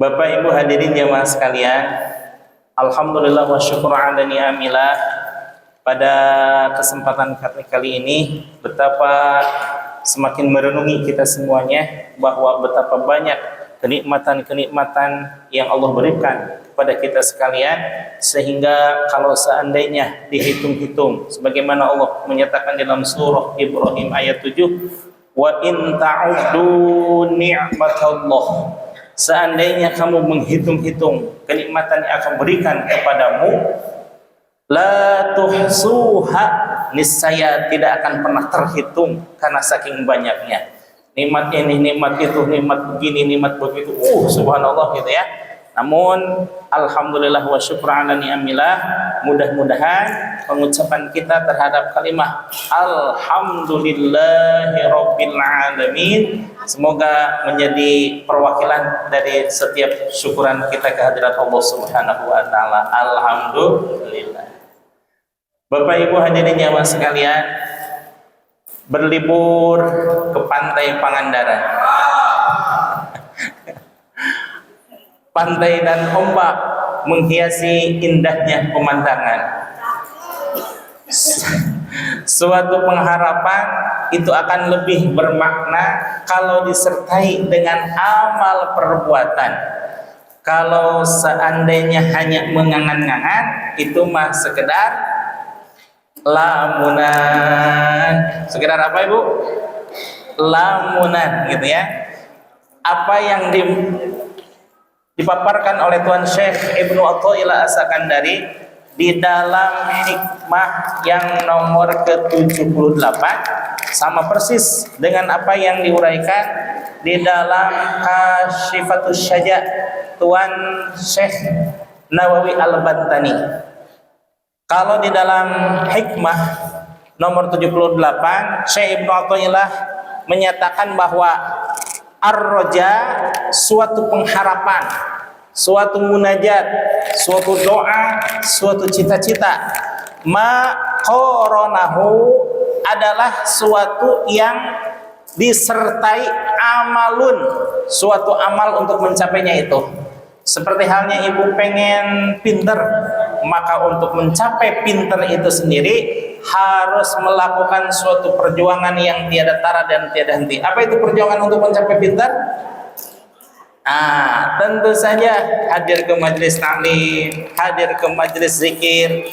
Bapak Ibu hadirin jamaah sekalian, alhamdulillah wa syukur ala ni'amillah. Pada kesempatan kali ini betapa semakin merenungi kita semuanya bahwa betapa banyak kenikmatan-kenikmatan yang Allah berikan kepada kita sekalian, sehingga kalau seandainya dihitung-hitung sebagaimana Allah menyatakan dalam surah Ibrahim ayat 7, wa in ta'uddu ni'matallah, seandainya kamu menghitung-hitung kenikmatan yang akan berikan kepadamu, la tuhsuha, niscaya tidak akan pernah terhitung karena saking banyaknya. Nikmat ini, nikmat itu, nikmat begini, nikmat begitu. Subhanallah gitu ya. Namun alhamdulillah wa syukur ala ni'amillah, mudah-mudahan pengucapan kita terhadap kalimat alhamdulillahi rabbil alamin semoga menjadi perwakilan dari setiap syukuran kita kehadirat Allah Subhanahu wa taala. Alhamdulillah. Bapak Ibu hadirin jamaah sekalian, berlibur ke pantai Pangandaran. Pantai dan ombak menghiasi indahnya pemandangan. Suatu pengharapan itu akan lebih bermakna kalau disertai dengan amal perbuatan. Kalau seandainya hanya mengangan-angan, itu mah sekedar lamunan. Sekedar apa Ibu? Lamunan gitu ya. Apa yang dipaparkan oleh Tuan Syekh Ibnu Athaillah As-Sakandari di dalam hikmah yang nomor ke-78 sama persis dengan apa yang diuraikan di dalam Kasyifatus Syaja' Tuan Syekh Nawawi Al-Bantani. Kalau di dalam hikmah nomor 78, Syekh Ibnu Athaillah menyatakan bahwa ar-raja, suatu pengharapan, suatu munajat, suatu doa, suatu cita-cita, ma qoronahu, adalah suatu yang disertai amalun, suatu amal untuk mencapainya itu. Seperti halnya ibu pengen pinter, maka untuk mencapai pinter itu sendiri harus melakukan suatu perjuangan yang tiada tara dan tiada henti. Apa itu perjuangan untuk mencapai pinter? Tentu saja hadir ke majelis taklim, hadir ke majelis zikir,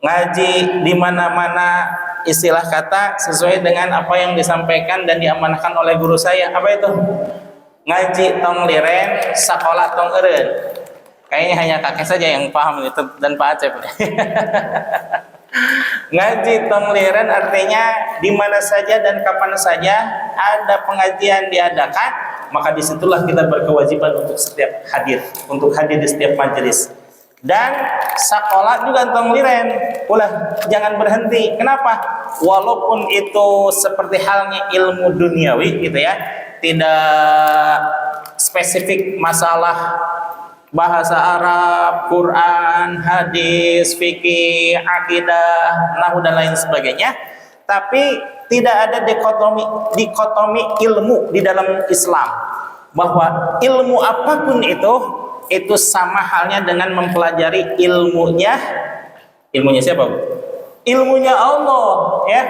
ngaji di mana-mana, istilah kata sesuai dengan apa yang disampaikan dan diamanahkan oleh guru saya. Apa itu? Ngaji tong liren, sakola tong eureun. Kayaknya hanya kakek saja yang paham itu dan Pak Acep. Ngaji tong liren artinya di mana saja dan kapan saja ada pengajian diadakan, maka disitulah kita berkewajiban untuk setiap hadir, untuk hadir di setiap majelis. Dan sakola juga tong liren, ulah jangan berhenti. Kenapa? Walaupun itu seperti halnya ilmu duniawi gitu ya, tidak spesifik masalah bahasa Arab, Quran, hadis, fikih, akidah, nahwu dan lain sebagainya, tapi tidak ada dikotomi ilmu di dalam Islam, bahwa ilmu apapun itu sama halnya dengan mempelajari ilmunya siapa Bu? Ilmunya Allah ya.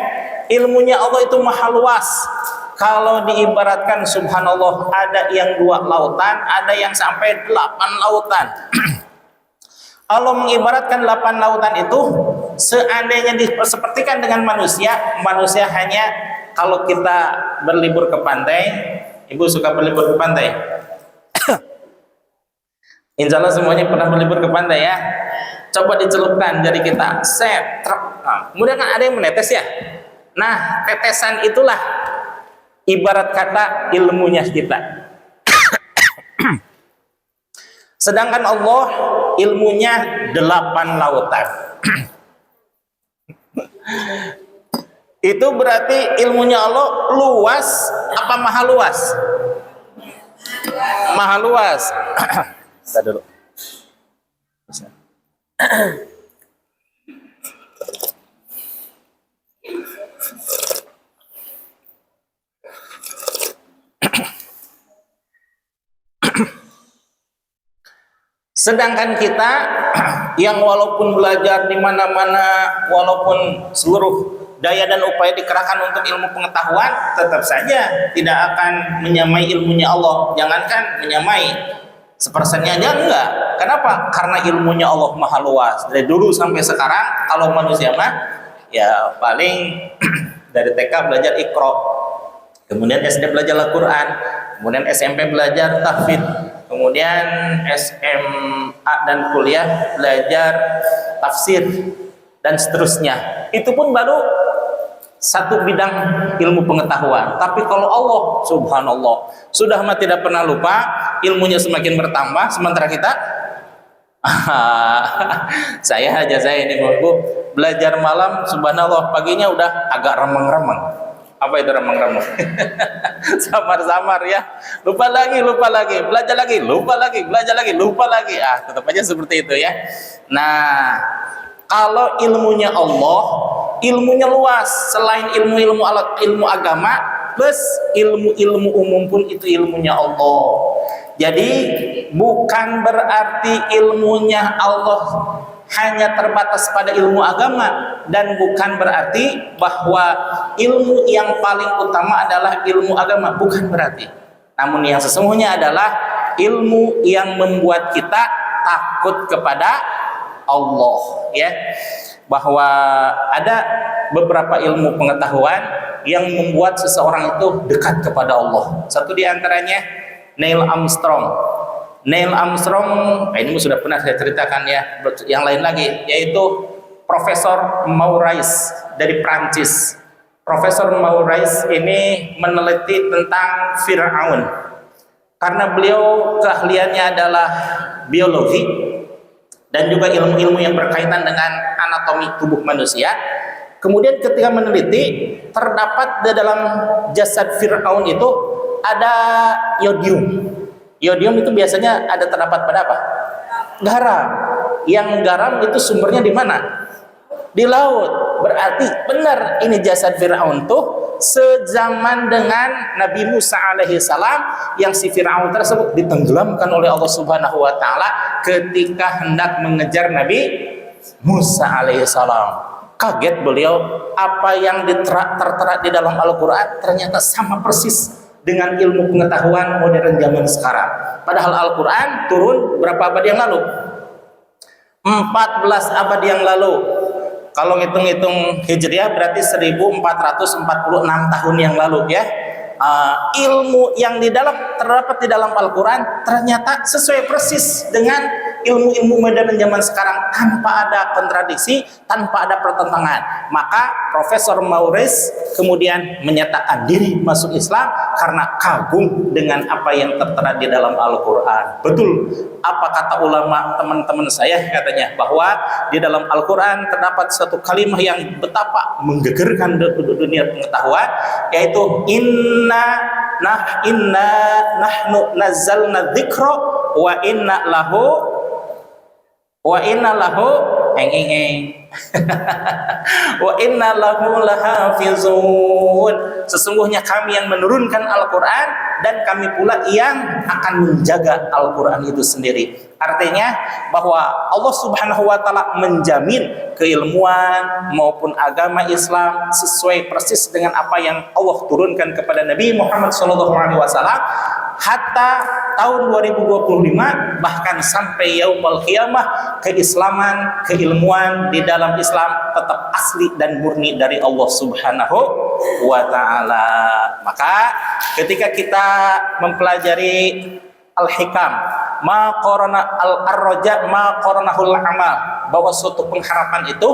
Ilmunya Allah itu maha luas. Kalau diibaratkan subhanallah, ada yang 2 lautan, ada yang sampai 8 lautan. Allah mengibaratkan 8 lautan itu seandainya disepertikan dengan manusia hanya kalau kita berlibur ke pantai. Ibu suka berlibur ke pantai? Insya Allah semuanya pernah berlibur ke pantai ya. Coba dicelupkan jari kita, set, truk. Kemudian kan ada yang menetes ya. Nah, tetesan itulah ibarat kata ilmunya kita. Sedangkan Allah ilmunya 8 lautan. Itu berarti ilmunya Allah luas apa maha luas? Maha luas. Kita dulu. Sedangkan kita yang walaupun belajar di mana-mana, walaupun seluruh daya dan upaya dikerahkan untuk ilmu pengetahuan, tetap saja tidak akan menyamai ilmunya Allah. Jangankan menyamai, sepersennya aja enggak. Kenapa? Karena ilmunya Allah maha luas. Dari dulu sampai sekarang, kalau manusia mah ya paling dari TK belajar Iqra, kemudian SD belajar Al-Quran, kemudian SMP belajar tahfidz, kemudian SMA dan kuliah belajar tafsir dan seterusnya. Itu pun baru satu bidang ilmu pengetahuan. Tapi kalau Allah subhanallah sudah mah tidak pernah lupa, ilmunya semakin bertambah, sementara kita saya ini Bu, belajar malam subhanallah, paginya udah agak remeng-remeng. Apa itu remeng-remeng? Samar-samar ya, lupa lagi, belajar lagi, lupa lagi, belajar lagi, lupa lagi. Tetap aja seperti itu ya. Nah, kalau ilmunya Allah, ilmunya luas, selain ilmu agama plus ilmu umum pun itu ilmunya Allah. Jadi bukan berarti ilmunya Allah hanya terbatas pada ilmu agama, dan bukan berarti bahwa ilmu yang paling utama adalah ilmu agama, bukan berarti. Namun yang sesungguhnya adalah ilmu yang membuat kita takut kepada Allah, ya. Bahwa ada beberapa ilmu pengetahuan yang membuat seseorang itu dekat kepada Allah. Satu di antaranya Neil Armstrong. Neil Armstrong, ini sudah pernah saya ceritakan ya. Yang lain lagi, yaitu Profesor Maurice dari Prancis. Profesor Maurice ini meneliti tentang Firaun. Karena beliau keahliannya adalah biologi dan juga ilmu-ilmu yang berkaitan dengan anatomi tubuh manusia. Kemudian ketika meneliti, terdapat di dalam jasad Firaun itu ada yodium. Yodium itu biasanya ada terdapat pada apa? Garam. Yang garam itu sumbernya di mana? Di laut. Berarti benar ini jasad Firaun tuh sezaman dengan Nabi Musa alaihi salam, yang si Firaun tersebut ditenggelamkan oleh Allah Subhanahu wa taala ketika hendak mengejar Nabi Musa alaihi salam. Kaget beliau, apa yang tertera di dalam Al-Qur'an ternyata sama persis dengan ilmu pengetahuan modern zaman sekarang. Padahal Al-Quran turun berapa abad yang lalu? 14 abad yang lalu. Kalau ngitung-ngitung Hijriah berarti 1446 tahun yang lalu ya. Ilmu yang terdapat di dalam Al-Quran ternyata sesuai persis dengan ilmu-ilmu modern zaman sekarang, tanpa ada kontradiksi, tanpa ada pertentangan. Maka Profesor Maurice kemudian menyatakan diri masuk Islam karena kagum dengan apa yang tertera di dalam Al-Quran. Betul apa kata ulama teman-teman saya, katanya bahwa di dalam Al-Quran terdapat satu kalimat yang betapa menggegerkan dunia pengetahuan, yaitu inna nahnu nazzalna dzikra wa inna lahu wa inna lahu lahafizun. Sesungguhnya kami yang menurunkan Al-Quran dan kami pula yang akan menjaga Al-Quran itu sendiri. Artinya bahwa Allah Subhanahu wa taala menjamin keilmuan maupun agama Islam sesuai persis dengan apa yang Allah turunkan kepada Nabi Muhammad SAW hatta tahun 2025, bahkan sampai yaumul qiyamah. Keislaman, keilmuan di dalam Islam tetap asli dan murni dari Allah Subhanahu wa taala. Maka ketika kita mempelajari Al-Hikam, ma qarana al-arja ma qaranahul amal, bahwa suatu pengharapan itu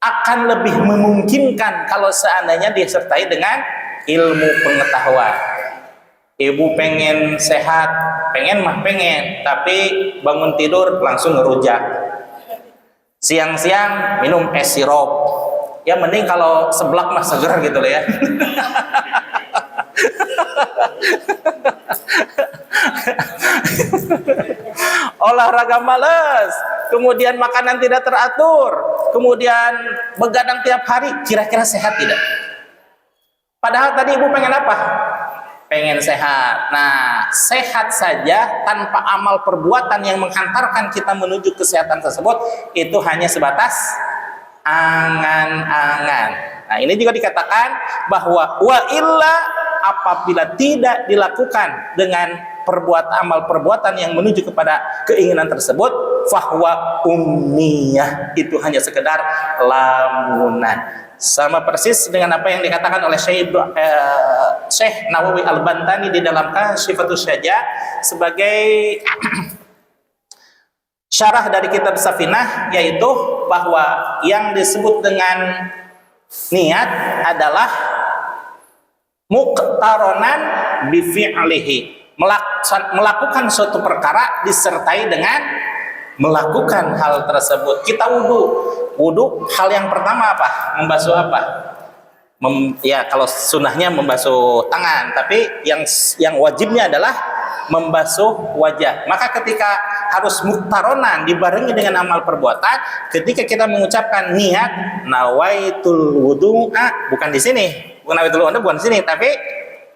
akan lebih memungkinkan kalau seandainya disertai dengan ilmu pengetahuan. Ibu pengen sehat, pengen, tapi bangun tidur langsung ngerujak. Siang-siang minum es sirup. Ya mending kalau seblak mah seger gitu loh ya. Olahraga malas, kemudian makanan tidak teratur, kemudian begadang tiap hari, kira-kira sehat tidak? Padahal tadi ibu pengen apa? pengen sehat. Nah, sehat saja tanpa amal perbuatan yang menghantarkan kita menuju kesehatan tersebut itu hanya sebatas angan-angan. Nah, ini juga dikatakan bahwa wa illa, apabila tidak dilakukan dengan amal perbuatan yang menuju kepada keinginan tersebut, fahwa ummiyah, itu hanya sekedar lamunan. Sama persis dengan apa yang dikatakan oleh Syekh Nawawi Al-Bantani di dalam Kashifatus Syajah sebagai syarah dari kitab Safinah, yaitu bahwa yang disebut dengan niat adalah muqtaronan bifi'lihi, melakukan suatu perkara disertai dengan melakukan hal tersebut. Kita wudu hal yang pertama apa? Membasuh apa? Ya kalau sunnahnya membasuh tangan, tapi yang wajibnya adalah membasuh wajah. Maka ketika harus muktaronan dibarengi dengan amal perbuatan, ketika kita mengucapkan niat nawaitul wudu'a, bukan di sini, bukan nawaitul wudu'a, bukan di sini, tapi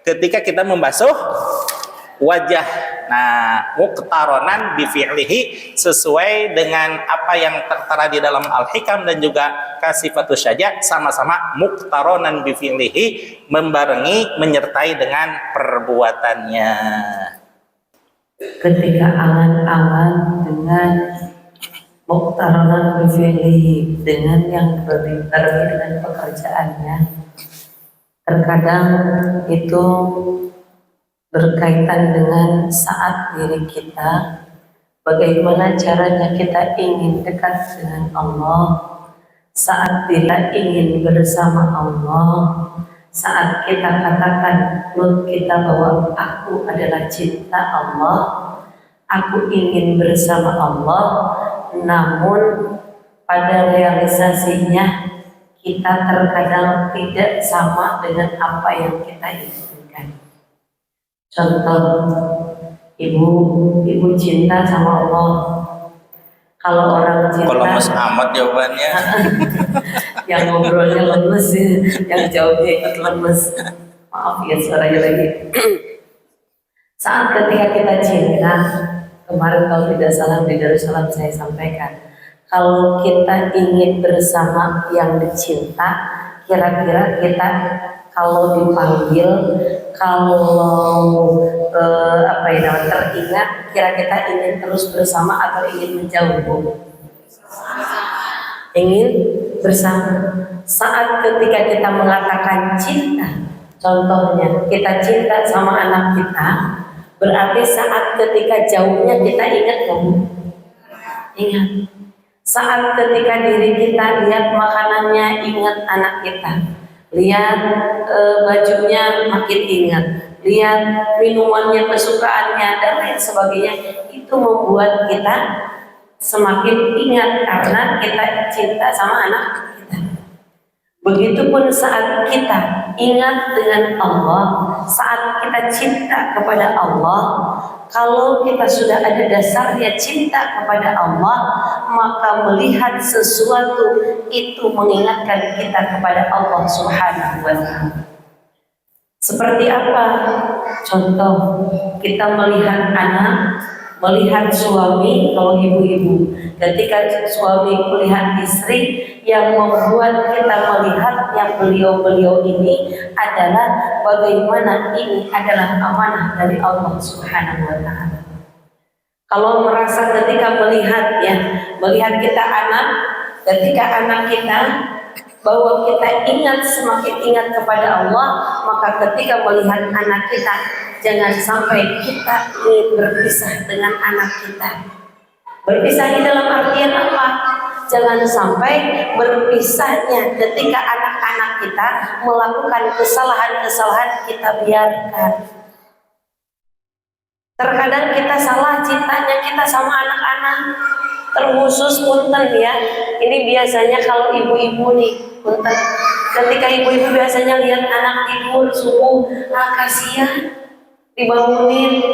ketika kita membasuh wajah. Nah, muqtaronan bi fi'lihi, sesuai dengan apa yang tertera di dalam Al-Hikam dan juga Kashifatus Syajah, sama-sama muqtaronan bi fi'lihi, membarengi, menyertai dengan perbuatannya. Ketika angan-angan dengan muqtaronan bi fi'lihi, dengan yang berbarengi dengan pekerjaannya, terkadang itu berkaitan dengan saat diri kita, bagaimana caranya kita ingin dekat dengan Allah, saat kita ingin bersama Allah, saat kita katakan mulut kita bahwa aku adalah cinta Allah, aku ingin bersama Allah, namun pada realisasinya kita terkadang tidak sama dengan apa yang kita inginkan. Contoh, ibu cinta sama Allah. Kalau orang cinta, kalau lemes amat jawabannya. yang ngobrolnya lemes, yang jawabnya ikut lemes. Maaf ya suaranya lagi. Saat ketika kita cinta, kemarin kalau tidak salah di Darussalam saya sampaikan, kalau kita ingin bersama yang dicinta, kira-kira kita kalau dipanggil, kalau teringat, kira kita ingin terus bersama atau ingin menjauh? Ingin bersama. Saat ketika kita mengatakan cinta, contohnya kita cinta sama anak kita, berarti saat ketika jauhnya kita ingat kamu, ingat. Saat ketika diri kita lihat makanannya, ingat anak kita. Lihat bajunya, makin ingat. Lihat minumannya, kesukaannya, dan lain sebagainya. Itu membuat kita semakin ingat karena kita cinta sama anak kita. Begitupun saat kita ingat dengan Allah, saat kita cinta kepada Allah, kalau kita sudah ada dasarnya cinta kepada Allah, maka melihat sesuatu itu mengingatkan kita kepada Allah Subhanahu wa Ta'ala. Seperti apa? Contoh, kita melihat anak, melihat suami, kalau ibu-ibu, ketika suami melihat istri, yang membuat kita melihat yang beliau-beliau ini adalah bagaimana ini adalah amanah dari Allah Subhanahu wa Ta'ala. Kalau merasa ketika melihat kita anak, ketika anak kita bahwa kita ingat, semakin ingat kepada Allah, maka ketika melihat anak kita, jangan sampai kita ingin berpisah dengan anak kita. Berpisahnya dalam artian apa? Jangan sampai berpisahnya ketika anak-anak kita melakukan kesalahan-kesalahan, kita biarkan. Terkadang kita salah cintanya kita sama anak-anak, terkhusus punten ya. Ini biasanya kalau ibu-ibu nih, punten. Ketika ibu-ibu biasanya lihat anak tidur subuh, kasihan, dibangunin.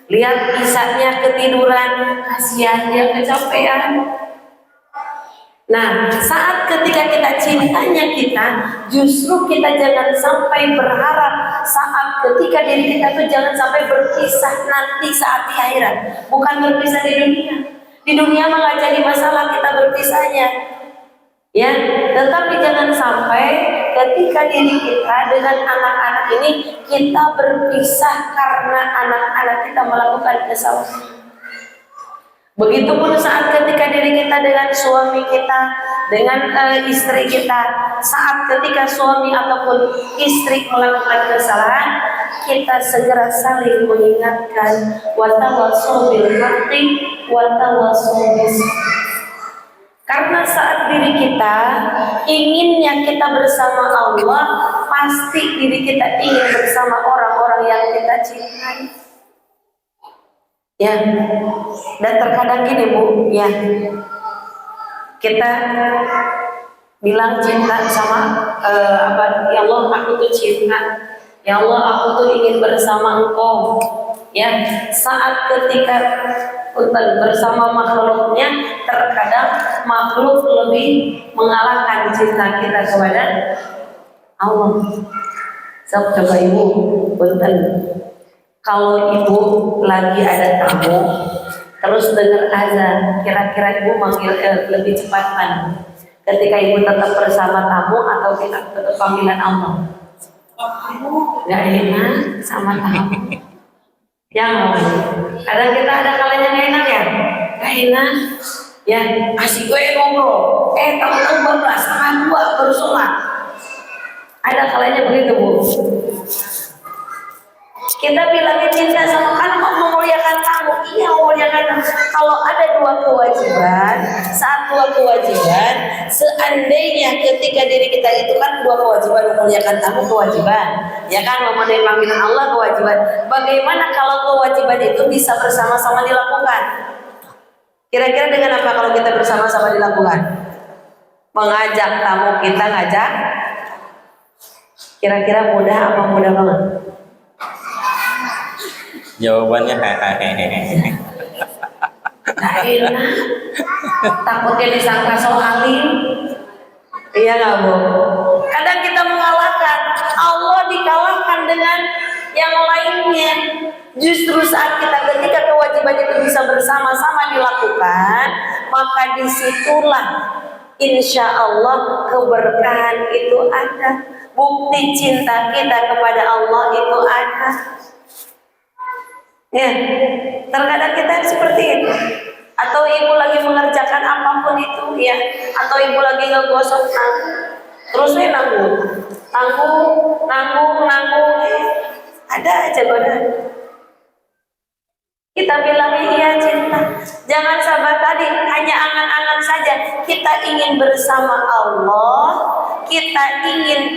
Lihat isaknya ketiduran, kasihan dia kecapean. Nah, saat ketika kita cintanya kita, justru kita jangan sampai berharap saat ketika diri kita tuh jangan sampai berpisah nanti saat di akhirat, bukan berpisah di dunia. Di dunia mah nggak jadi masalah kita berpisahnya, ya. Tetapi jangan sampai ketika diri kita dengan anak-anak ini kita berpisah karena anak-anak kita melakukan kesalahan. Begitupun saat ketika diri kita dengan suami kita, dengan istri kita, saat ketika suami ataupun istri melakukan kesalahan, kita segera saling mengingatkan, watawasau bil haqqi watawasau bis sabr. Karena saat diri kita inginnya kita bersama Allah, pasti diri kita ingin bersama orang-orang yang kita cintai. Ya, dan terkadang gini Bu, ya, kita bilang cinta sama ya Allah aku tuh cinta, ya Allah aku tuh ingin bersama Engkau. Ya, saat ketika bersama makhluknya, terkadang makhluk lebih mengalahkan cinta kita kepada Allah. Coba Ibu, punten. Kalau Ibu lagi ada tamu, terus dengar azan, kira-kira Ibu manggil lebih cepat mana? Ketika Ibu tetap bersama tamu atau kita tetap panggilan Allah? Gak enak sama tamu. Yang kadang kita ada kalanya gak enak ya, gak enak. Ya, asik gue ngobrol. Tamu-tamu bablas, setengah 2 baru sholat. Ada kalanya begitu Bu. Kita bilangin cinta sama kan memuliakan tamu, iya memuliakan tamu. Kalau ada 2 kewajiban, saat 2 kewajiban, seandainya ketika diri kita itu kan 2 kewajiban, memuliakan tamu kewajiban, ya kan, memenuhi panggilan Allah kewajiban. Bagaimana kalau kewajiban itu bisa bersama-sama dilakukan? Kira-kira dengan apa kalau kita bersama-sama dilakukan? Mengajak tamu kita ngajak, kira-kira mudah apa mudah banget? Jawabannya hehehe. Nah, enak. Takutnya disangka so alim. Iya nggak Bu? Kadang kita mengalahkan, Allah dikalahkan dengan yang lainnya. Justru saat kita ketika kewajiban itu bisa bersama-sama dilakukan, maka disitulah insya Allah keberkahan itu ada. Bukti cinta kita kepada Allah itu ada. Ya, terkadang kita seperti itu. Atau Ibu lagi mengerjakan apapun itu, ya. Atau Ibu lagi ngegosok nanggung, terus nanggung. Ada aja godaan. Kita bilangnya iya cinta. Jangan sahabat tadi hanya angan-angan saja. Kita ingin bersama Allah, kita ingin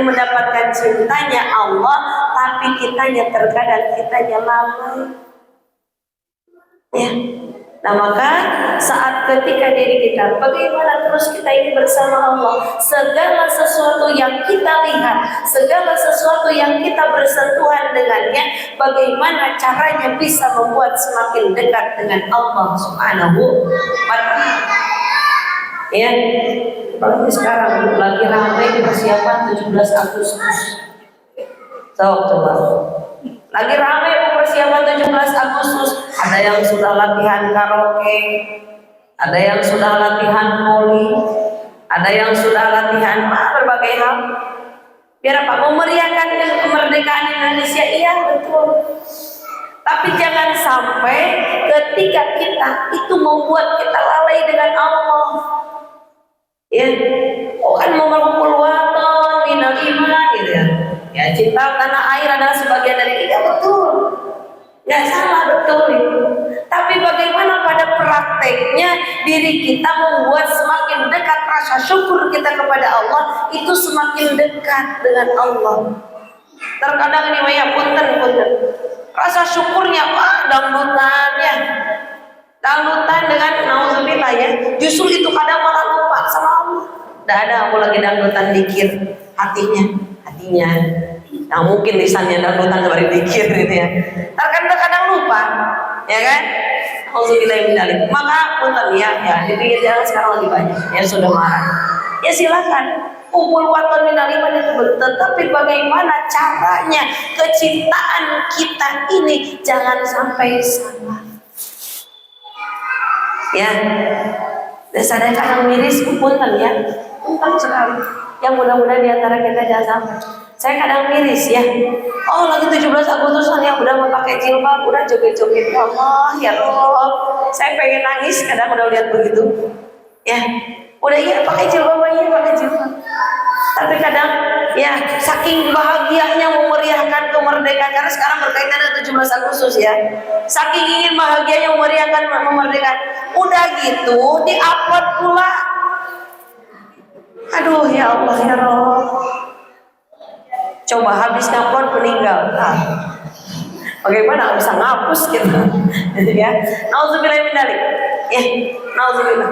mendapatkan cintanya Allah, tapi kitanya terkadang kitanya lalai. Ya. Nah maka saat ketika diri kita, bagaimana terus kita ingin bersama Allah, segala sesuatu yang kita lihat, segala sesuatu yang kita bersentuhan dengannya, bagaimana caranya bisa membuat semakin dekat dengan Allah Subhanahu wa Ta'ala. Ya, apalagi sekarang lagi ramai persiapan 17 Agustus. Coba. Lagi ramai persiapan 17 Agustus. Ada yang sudah latihan karaoke, ada yang sudah latihan voli, ada yang sudah latihan berbagai hal. Biar apa? Memeriahkan kemerdekaan Indonesia, iya betul. Tapi jangan sampai ketika kita itu membuat kita lalai dengan Allah. Ya, kan mengumpul waton minal iman gitu ya. Ya, cinta tanah air adalah sebagian dari kita, betul. Nggak salah, betul itu. Tapi bagaimana pada prakteknya diri kita membuat semakin dekat rasa syukur kita kepada Allah itu semakin dekat dengan Allah. Terkadang ini ya punten. Rasa syukurnya dangdutan dengan nauzubillah ya. Justru itu kadang malah lupa sama Allah. Nggak ada aku lagi dangdutan dikir hatinya. Nah mungkin lisannya dangdutan kembali dikir gitu ya. Terkadang lupa, ya kan? Auzubillah min dzalik. Maka punten ya di pinggir jalan sekarang lagi banyak. Ya sudah marah. Ya silakan. Ubul waton minal iman itu betul, tetapi bagaimana caranya kecintaan kita ini jangan sampai salah. Ya, saya kadang miris punten ya, punten sekali. Yang mudah-mudahan diantara kita jangan sampai. Saya kadang miris ya. Oh lagi 17 Agustus yang udah memakai jilbab, udah joget-joget, ya Allah, ya Allah. Saya pengen nangis kadang udah lihat begitu. Ya, udah iya pakai jilbab, iya pakai jilbab. Tapi kadang ya saking bahagianya memeriahkan kemerdekaan, karena sekarang berkaitan dengan 17 Agustus ya. Saking ingin bahagianya memeriahkan kemerdekaan, udah gitu di-upload pula. Aduh ya Allah ya Rob. Coba habis ngupload meninggal. Nah, bagaimana bisa ngapus gitu? Ya, nauzubillah min dzalik. Ya, nauzubillah.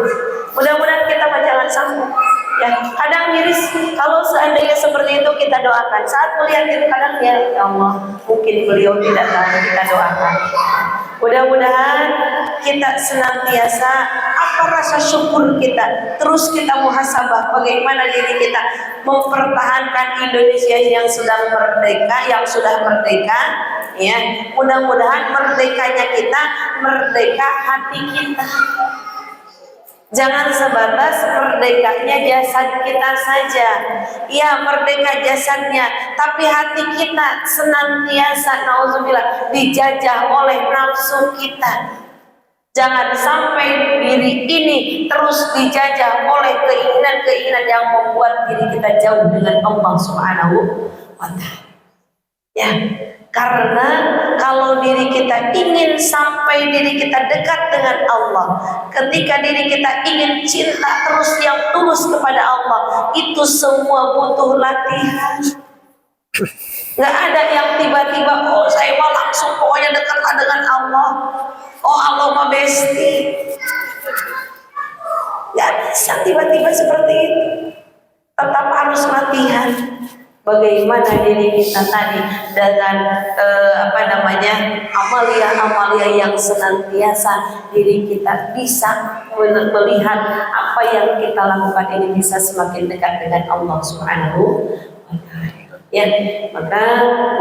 Mudah-mudahan kita jangan sampai. Ya, kadang miris kalau seandainya seperti itu kita doakan. Saat melihat itu kadang ya Allah, mungkin beliau tidak tahu, kita doakan. Mudah-mudahan kita senantiasa apa rasa syukur kita, terus kita muhasabah bagaimana diri kita mempertahankan Indonesia yang sedang merdeka, yang sudah merdeka. Ya, mudah-mudahan merdekanya kita, merdeka hati kita. Jangan sebatas merdekanya jasad kita saja. Ya, merdeka jasadnya, tapi hati kita senantiasa nauzubillah dijajah oleh nafsu kita. Jangan sampai diri ini terus dijajah oleh keinginan-keinginan yang membuat diri kita jauh dengan Allah Subhanahu wa Ta'ala. Ya, karena kalau diri kita ingin sampai diri kita dekat dengan Allah, ketika diri kita ingin cinta terus yang tulus kepada Allah, itu semua butuh latihan. Nggak ada yang tiba-tiba, oh saya mau langsung pokoknya dekatlah dengan Allah. Oh Allah mah besti. Nggak bisa tiba-tiba seperti itu. Tetap harus latihan. Bagaimana diri kita tadi dengan amalia-amalia yang senantiasa diri kita bisa melihat apa yang kita lakukan ini bisa semakin dekat dengan Allah Subhanahu wa Ta'ala. Ya, maka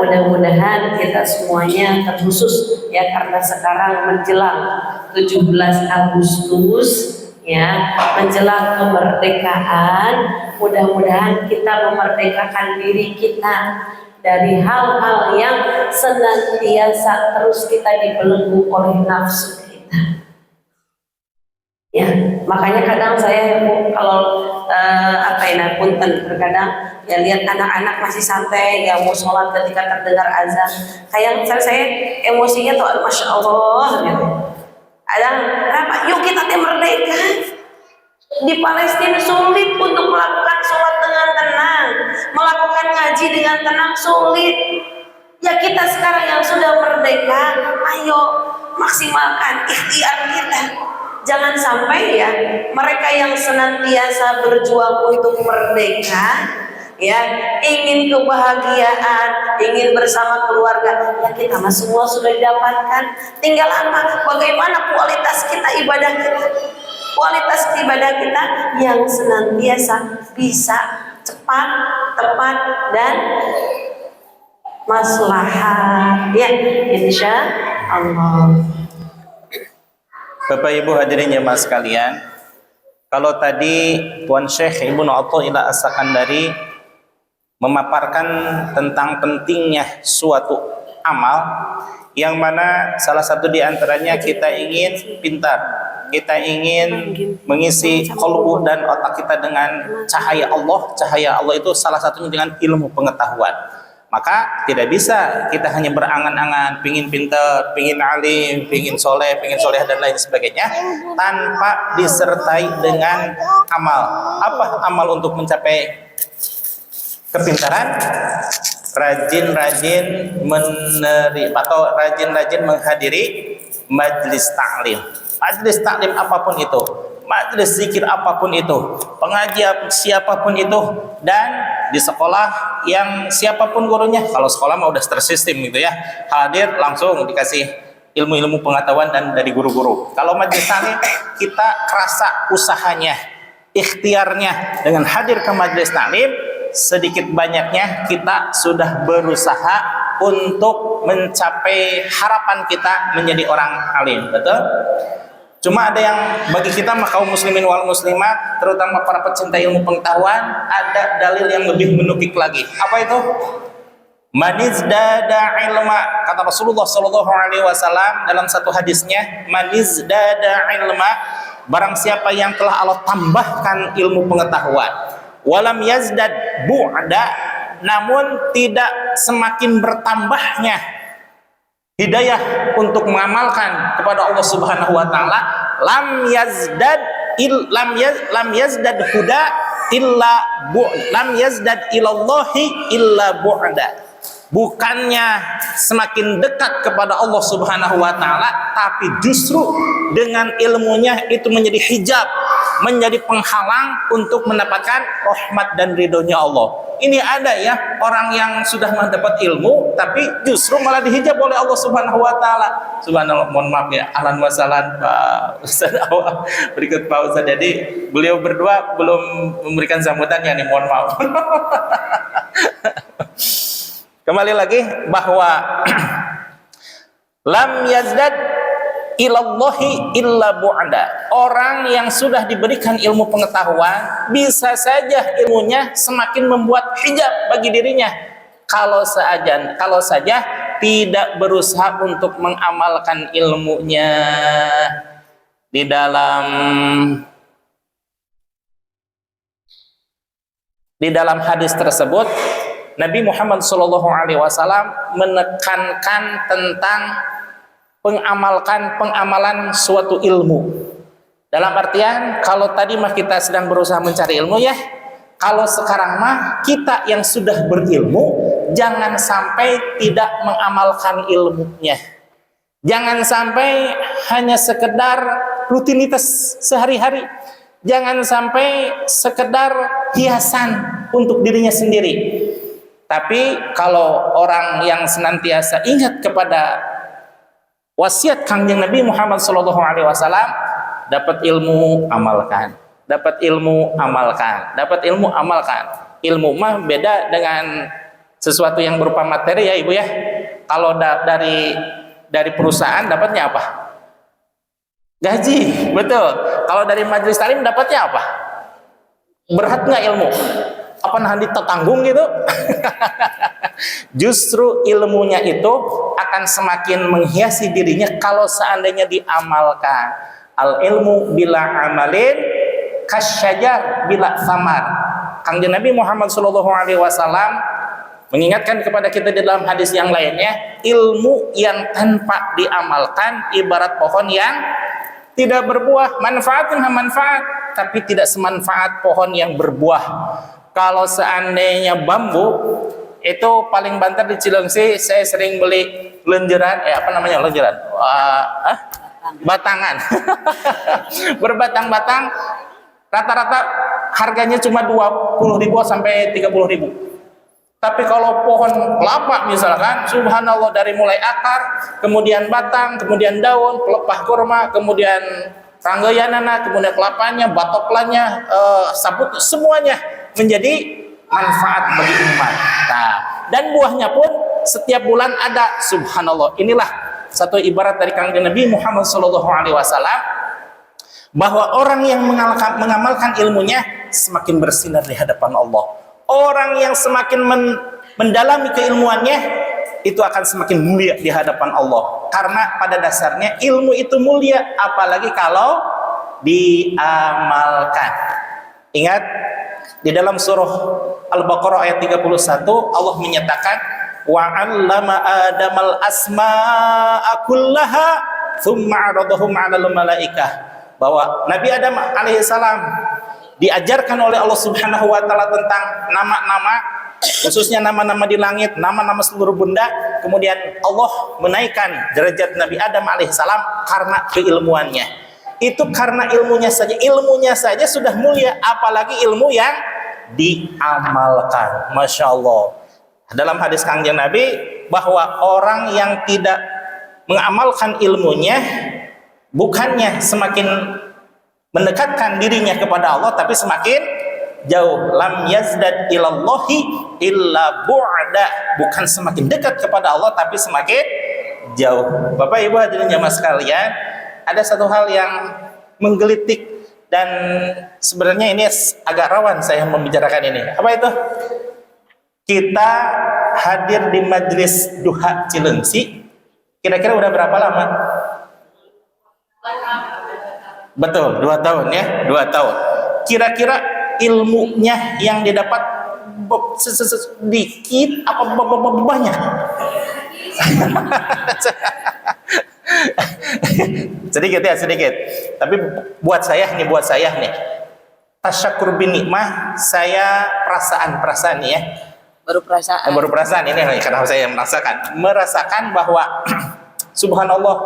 mudah-mudahan kita semuanya terkhusus ya, karena sekarang menjelang 17 Agustus ya, menjelang kemerdekaan, mudah-mudahan kita memerdekakan diri kita dari hal-hal yang senantiasa terus kita dibelenggu oleh nafsu kita. Ya, makanya kadang saya kalau punten terkadang ya lihat anak-anak masih santai ya mau sholat ketika terdengar azan, kayak saya emosinya tuh masya Allah gitu. Kenapa? Yuk kita merdeka. Di Palestina sulit untuk melakukan sholat dengan tenang, melakukan ngaji dengan tenang, sulit. Ya kita sekarang yang sudah merdeka, ayo maksimalkan ikhtiar kita. Jangan sampai ya mereka yang senantiasa berjuang untuk merdeka, ya ingin kebahagiaan, ingin bersama keluarga, ya kita mah semua sudah didapatkan. Tinggal apa? Bagaimana kualitas kita ibadah kita? Kualitas ibadah kita yang senantiasa bisa cepat, tepat, dan maslahat. Ya, insya Allah. Bapak Ibu hadirin jemaah sekalian, kalau tadi Tuan Syekh Ibnu Athaillah As-Sakandari memaparkan tentang pentingnya suatu amal, yang mana salah satu di antaranya kita ingin pintar, kita ingin mengisi qalbu dan otak kita dengan cahaya Allah. Cahaya Allah itu salah satunya dengan ilmu pengetahuan. Maka tidak bisa kita hanya berangan-angan, pingin pintar, pingin alim, pingin soleh dan lain sebagainya, tanpa disertai dengan amal. Apa amal untuk mencapai kepintaran? Rajin-rajin menerima atau rajin-rajin menghadiri majlis taklim. Majlis taklim apapun itu, majlis zikir apapun itu, pengajian siapapun itu, dan di sekolah yang siapapun gurunya. Kalau sekolah mah udah tersistem gitu ya, hadir langsung dikasih ilmu-ilmu pengetahuan dan dari guru-guru. Kalau majlis taklim kita kerasa usahanya, ikhtiarnya dengan hadir ke majelis taklim, sedikit banyaknya kita sudah berusaha untuk mencapai harapan kita menjadi orang alim. Betul? Cuma ada yang bagi kita kaum muslimin wal muslimat, terutama para pecinta ilmu pengetahuan, ada dalil yang lebih menukik lagi. Apa itu? Manizdada ilma, kata Rasulullah sallallahu alaihi wasallam dalam satu hadisnya, manizdada ilma, barang siapa yang telah Allah tambahkan ilmu pengetahuan, walam yazdad bu'da, namun tidak semakin bertambahnya hidayah untuk mengamalkan kepada Allah Subhanahu wa taala, lam yazdad huda illa lam yazdad ilallahi illa bu'da. Bukannya semakin dekat kepada Allah Subhanahu wa taala, tapi justru dengan ilmunya itu menjadi hijab, menjadi penghalang untuk mendapatkan rahmat dan ridhonya Allah. Ini ada ya, orang yang sudah mendapat ilmu tapi justru malah dihijab oleh Allah Subhanahu wa taala. Subhanallah, mohon maaf ya, ahlan wa sahlan Pak Ustaz awal berikut Pak Ustaz. Jadi beliau berdua belum memberikan sambutannya nih, mohon maaf. Kembali lagi bahwa lam yazdad ilallahi illa bu'da. Orang yang sudah diberikan ilmu pengetahuan bisa saja ilmunya semakin membuat hijab bagi dirinya kalau saja tidak berusaha untuk mengamalkan ilmunya. Di dalam hadis tersebut Nabi Muhammad SAW menekankan tentang pengamalan suatu ilmu. Dalam artian, kalau tadi mah kita sedang berusaha mencari ilmu ya, kalau sekarang mah kita yang sudah berilmu, jangan sampai tidak mengamalkan ilmunya. Jangan sampai hanya sekedar rutinitas sehari-hari. Jangan sampai sekedar hiasan untuk dirinya sendiri. Tapi kalau orang yang senantiasa ingat kepada wasiat Kangjeng Nabi Muhammad SAW, dapat ilmu amalkan, dapat ilmu amalkan, dapat ilmu amalkan. Ilmu mah beda dengan sesuatu yang berupa materi ya Ibu ya. Kalau dari perusahaan dapatnya apa? Gaji, betul. Kalau dari majelis taklim dapatnya apa? Berat nggak ilmu? Apa nahan ditanggung gitu? Justru ilmunya itu akan semakin menghiasi dirinya kalau seandainya diamalkan. Al ilmu bila amalin kasyajar bila samar. Kangjeng Nabi Muhammad SAW mengingatkan kepada kita di dalam hadis yang lainnya, ilmu yang tanpa diamalkan ibarat pohon yang tidak berbuah. Manfaatnya manfaat, tapi tidak semanfaat pohon yang berbuah. Kalau seandainya bambu itu paling banter di Cilengsi, saya sering beli lenjeran, lenjeran, batangan, berbatang-batang, rata-rata harganya cuma 20.000 sampai 30.000. Tapi kalau pohon kelapa misalkan, subhanallah, dari mulai akar, kemudian batang, kemudian daun, pelepah kurma, kemudian ranggayanana, kemudian kelapanya, batoklannya, sabut, semuanya menjadi manfaat bagi umat. Nah, dan buahnya pun setiap bulan ada. Subhanallah. Inilah satu ibarat dari Kangjeng Nabi Muhammad SAW, bahwa orang yang mengamalkan ilmunya semakin bersinar di hadapan Allah. Orang yang semakin mendalami keilmuannya itu akan semakin mulia di hadapan Allah. Karena pada dasarnya ilmu itu mulia, apalagi kalau diamalkan. Ingat, di dalam surah Al-Baqarah ayat 31 Allah menyatakan wa 'allama Adamal asma'a kullaha tsumma 'aradahum 'alal malaikah, bahwa Nabi Adam alaihissalam diajarkan oleh Allah Subhanahu wa taala tentang nama-nama, khususnya nama-nama di langit, nama-nama seluruh benda. Kemudian Allah menaikkan derajat Nabi Adam alaihissalam karena keilmuannya. Itu karena ilmunya saja sudah mulia, apalagi ilmu yang diamalkan. Masya Allah. Dalam hadis Kangjeng Nabi bahwa orang yang tidak mengamalkan ilmunya bukannya semakin mendekatkan dirinya kepada Allah tapi semakin jauh. Lam yazdad ilallahi illa bu'da, bukan semakin dekat kepada Allah tapi semakin jauh. Bapak Ibu hadirin jamaah sekalian, ada satu hal yang menggelitik dan sebenarnya ini agak rawan saya membicarakan ini. Apa itu? Kita hadir di majelis duha Cilengsi kira-kira udah berapa lama? Betul, 2 tahun ya, 2 tahun. Kira-kira ilmunya yang didapat sedikit apa banyak? Sedikit ya, sedikit. Tapi buat saya nih, tasyakur bin nikmah, saya perasaan nih ya. Baru perasaan ini karena saya merasakan bahwa subhanallah,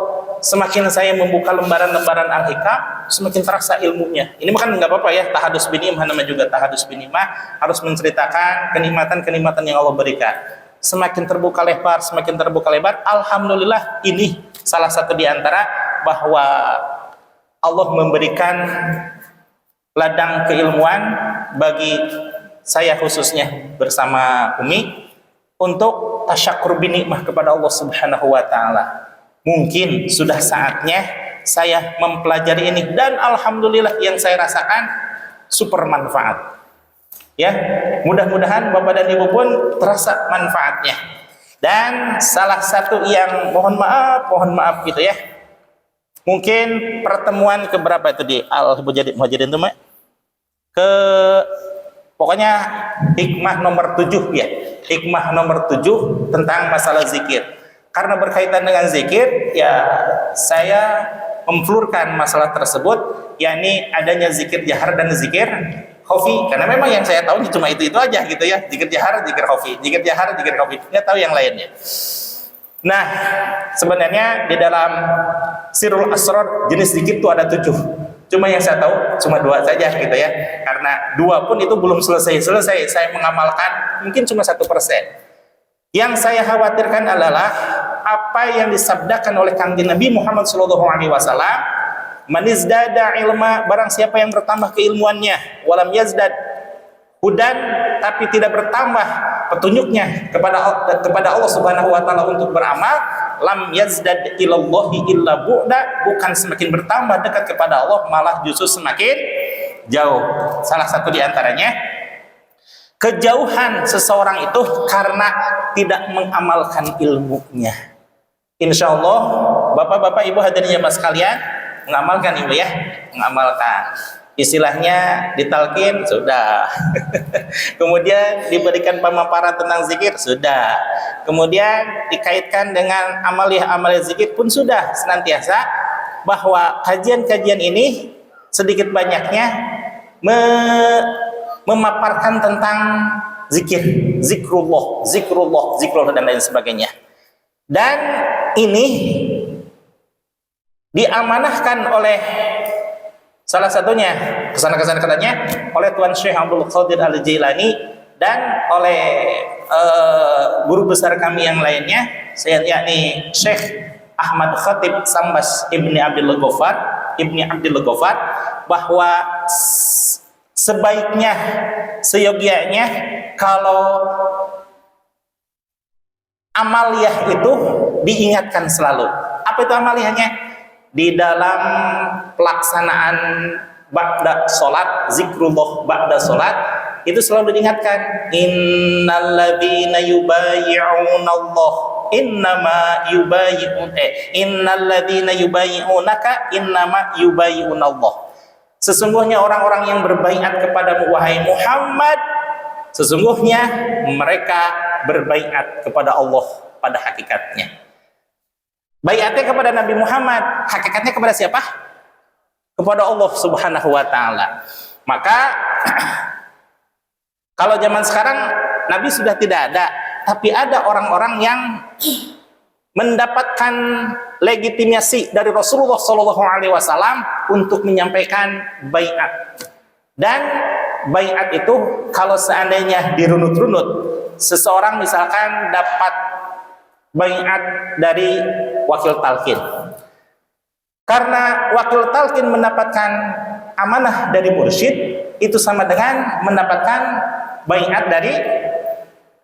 semakin saya membuka lembaran-lembaran Al-Hikam, semakin terasa ilmunya. Ini kan nggak apa-apa ya, tahadus bin nikmah, namanya juga tahadus bin nikmah, harus menceritakan kenikmatan-kenikmatan yang Allah berikan. Semakin terbuka lebar, alhamdulillah, ini salah satu di antara bahwa Allah memberikan ladang keilmuan bagi saya khususnya bersama Umi untuk tasyakur bin nikmah kepada Allah Subhanahu wa taala. Mungkin sudah saatnya saya mempelajari ini dan alhamdulillah yang saya rasakan super manfaat. Ya, mudah-mudahan Bapak dan Ibu pun terasa manfaatnya. Dan salah satu yang mohon maaf gitu ya. Mungkin pertemuan keberapa itu di Al-Mujaddid itu, Mak? Pokoknya hikmah nomor 7 ya. Hikmah nomor 7 tentang masalah zikir. Karena berkaitan dengan zikir, ya saya memflurkan masalah tersebut, yakni adanya zikir jahar dan zikir khafi. Karena memang yang saya tahu cuma itu aja gitu ya. Zikir jahar, zikir khafi. Zikir jahar, zikir khafi. Nggak tahu yang lainnya. Nah, sebenarnya di dalam Sirrul Asrar jenis zikir itu ada 7. Cuma yang saya tahu cuma 2 saja gitu ya. Karena 2 pun itu belum selesai. Saya mengamalkan mungkin cuma 1%. Yang saya khawatirkan adalah apa yang disabdakan oleh Kanjeng Nabi Muhammad SAW, man izdada ilma, barang siapa yang bertambah keilmuannya, walam yazdad hudan, tapi tidak bertambah petunjuknya kepada Allah Subhanahu wa taala untuk beramal, lam yazdad ilallahi illa bu'da, bukan semakin bertambah dekat kepada Allah, malah justru semakin jauh. Salah satu di antaranya kejauhan seseorang itu karena tidak mengamalkan ilmunya. Insya Allah Bapak-bapak Ibu hadirin jamaah sekalian mengamalkan Ibu ya, mengamalkan. Istilahnya ditalkin sudah. Kemudian diberikan pemaparan tentang zikir sudah. Kemudian dikaitkan dengan amaliah zikir pun sudah senantiasa, bahwa kajian-kajian ini sedikit banyaknya memaparkan tentang zikrullah dan lain sebagainya. Dan ini diamanahkan oleh salah satunya kesana-kesananya oleh Tuan Syekh Abdul Qadir Al-Jailani dan oleh guru besar kami yang lainnya, yakni Syekh Ahmad Khatib Sambas Ibni Abdul Ghaffar, bahwa sebaiknya, seyogianya kalau amaliyah itu diingatkan selalu. Apa itu amaliyahnya? Di dalam pelaksanaan ba'da sholat, zikrullah ba'da sholat, itu selalu diingatkan, innalladzina yubayyi'unallah innama innalladzina yubayyi'unaka innama yubayyi'unallah. Sesungguhnya orang-orang yang berbaiat kepadamu wahai Muhammad, sesungguhnya mereka berbaiat kepada Allah pada hakikatnya. Baiatnya kepada Nabi Muhammad, hakikatnya kepada siapa? Kepada Allah Subhanahu wa taala. Maka kalau zaman sekarang Nabi sudah tidak ada, tapi ada orang-orang yang mendapatkan legitimasi dari Rasulullah SAW untuk menyampaikan baiat. Dan baiat itu kalau seandainya dirunut-runut, seseorang misalkan dapat baiat dari wakil talqin, karena wakil talqin mendapatkan amanah dari mursyid itu sama dengan mendapatkan baiat dari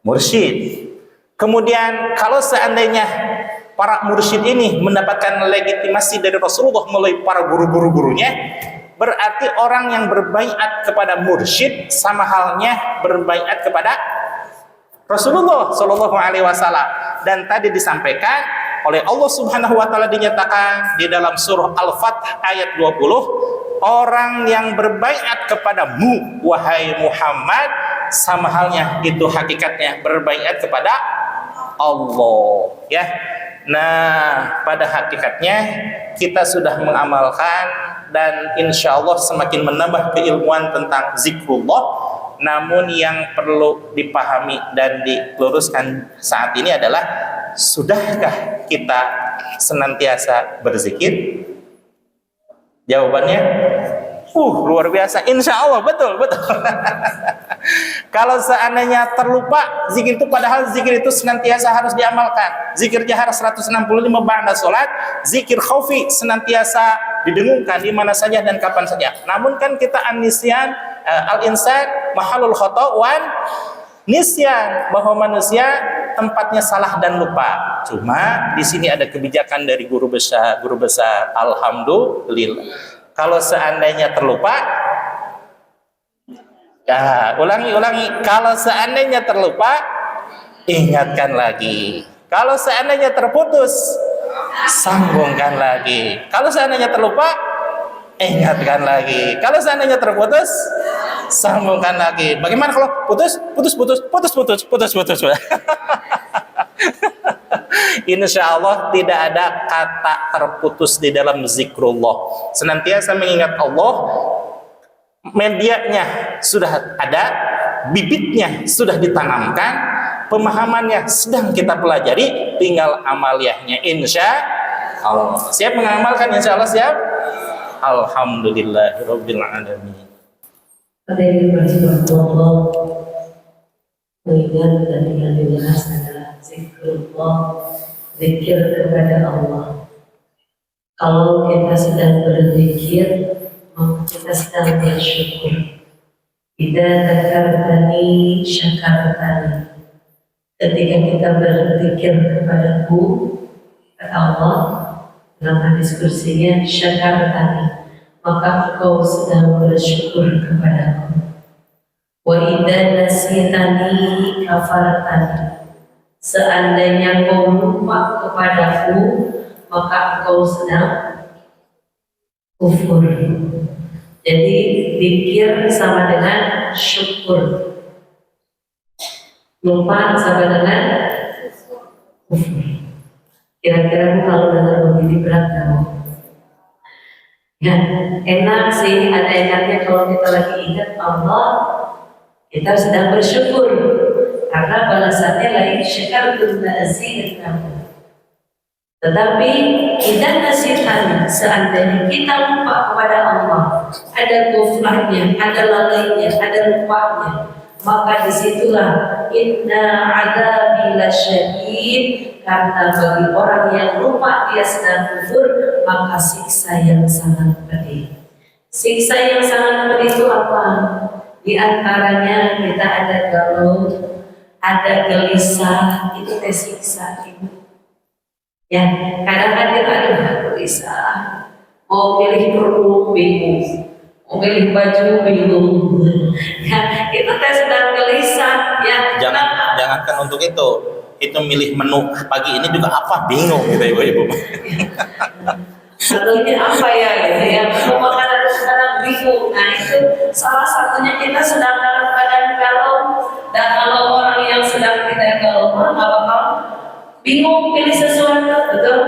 mursyid. Kemudian kalau seandainya para mursyid ini mendapatkan legitimasi dari Rasulullah melalui para guru-gurunya, berarti orang yang berbaiat kepada mursyid sama halnya berbaiat kepada Rasulullah Shallallahu Alaihi Wasallam. Dan tadi disampaikan oleh Allah Subhanahu Wa Taala, dinyatakan di dalam surah Al-Fath ayat 20, orang yang berbaiat kepadamu wahai Muhammad sama halnya itu hakikatnya berbaiat kepada Allah, ya. Nah, pada hakikatnya kita sudah mengamalkan dan insya Allah semakin menambah keilmuan tentang zikrullah. Namun yang perlu dipahami dan diluruskan saat ini adalah, sudahkah kita senantiasa berzikir? Jawabannya luar biasa, insya Allah betul. Kalau seandainya terlupa zikir itu, padahal zikir itu senantiasa harus diamalkan. Zikir jahar 165 ba'da sholat, zikir khaufi senantiasa didengungkan di mana saja dan kapan saja. Namun kan kita nisyan, al-insan mahalul khata' wan nisyan, bahwa manusia tempatnya salah dan lupa. Cuma di sini ada kebijakan dari guru besar. Alhamdulillah. Kalau seandainya terlupa, ya ulangi. Kalau seandainya terlupa, ingatkan lagi. Kalau seandainya terputus, sambungkan lagi. Kalau seandainya terlupa, ingatkan lagi. Kalau seandainya terputus, sambungkan lagi. Bagaimana kalau putus? Insya Allah tidak ada kata terputus di dalam zikrullah. Senantiasa mengingat Allah, medianya sudah ada, bibitnya sudah ditanamkan, pemahamannya sedang kita pelajari, tinggal amaliyahnya. Insya Allah siap mengamalkan, insya Allah siap. Alhamdulillahirabbil alamin. Hadirin Allah, mengingat dan yang dibahas adalah zikrullah, zikir kepada Allah. Kalau kita sedang berzikir, maka kita sedang bersyukur. Idza dzakartani syakartani. Ketika kita berzikir kepadaku, kata Allah dalam hadis kursinya, syakartani, maka engkau sedang bersyukur kepadaku. Wa idza nasitani kafartani. Seandainya kau lupa kepadaku, maka engkau sedang kufur. Jadi zikir sama dengan syukur, lupa sama dengan kufur. Kira-kira kalau dengar begini berat kamu? Ya, enak sih, ada enaknya kalau kita lagi ingat Allah, kita sedang bersyukur. Karena balasannya lain syakartum la'azidannakum. Tetapi idza nasitani, seandainya kita lupa kepada Allah, ada kufrahnya, ada lalainya, ada lupanya, maka disitulah inna adzabi lasyadid, karena bagi orang yang lupa dia sedang kufur, maka siksa yang sangat pedih. Siksa yang sangat pedih itu apa? Di antaranya kita ada galau, ada gelisah, itu tersiksa itu. Ya, kadang-kadang kita ada gelisah, mau pilih kerudung bingung, mau pilih baju bingung. Ya, kita sedang gelisah. Ya, Jangankan untuk itu milih menu pagi ini juga apa bingung gitu ibu-ibu. Lalu ini apa ya gitu ya, mau makan ada sekarang bingung. Nah itu salah satunya kita sedang dalam keadaan galau. Dan kalau orang yang sedang tidak galau, nggak bakal bingung pilih sesuatu, betul?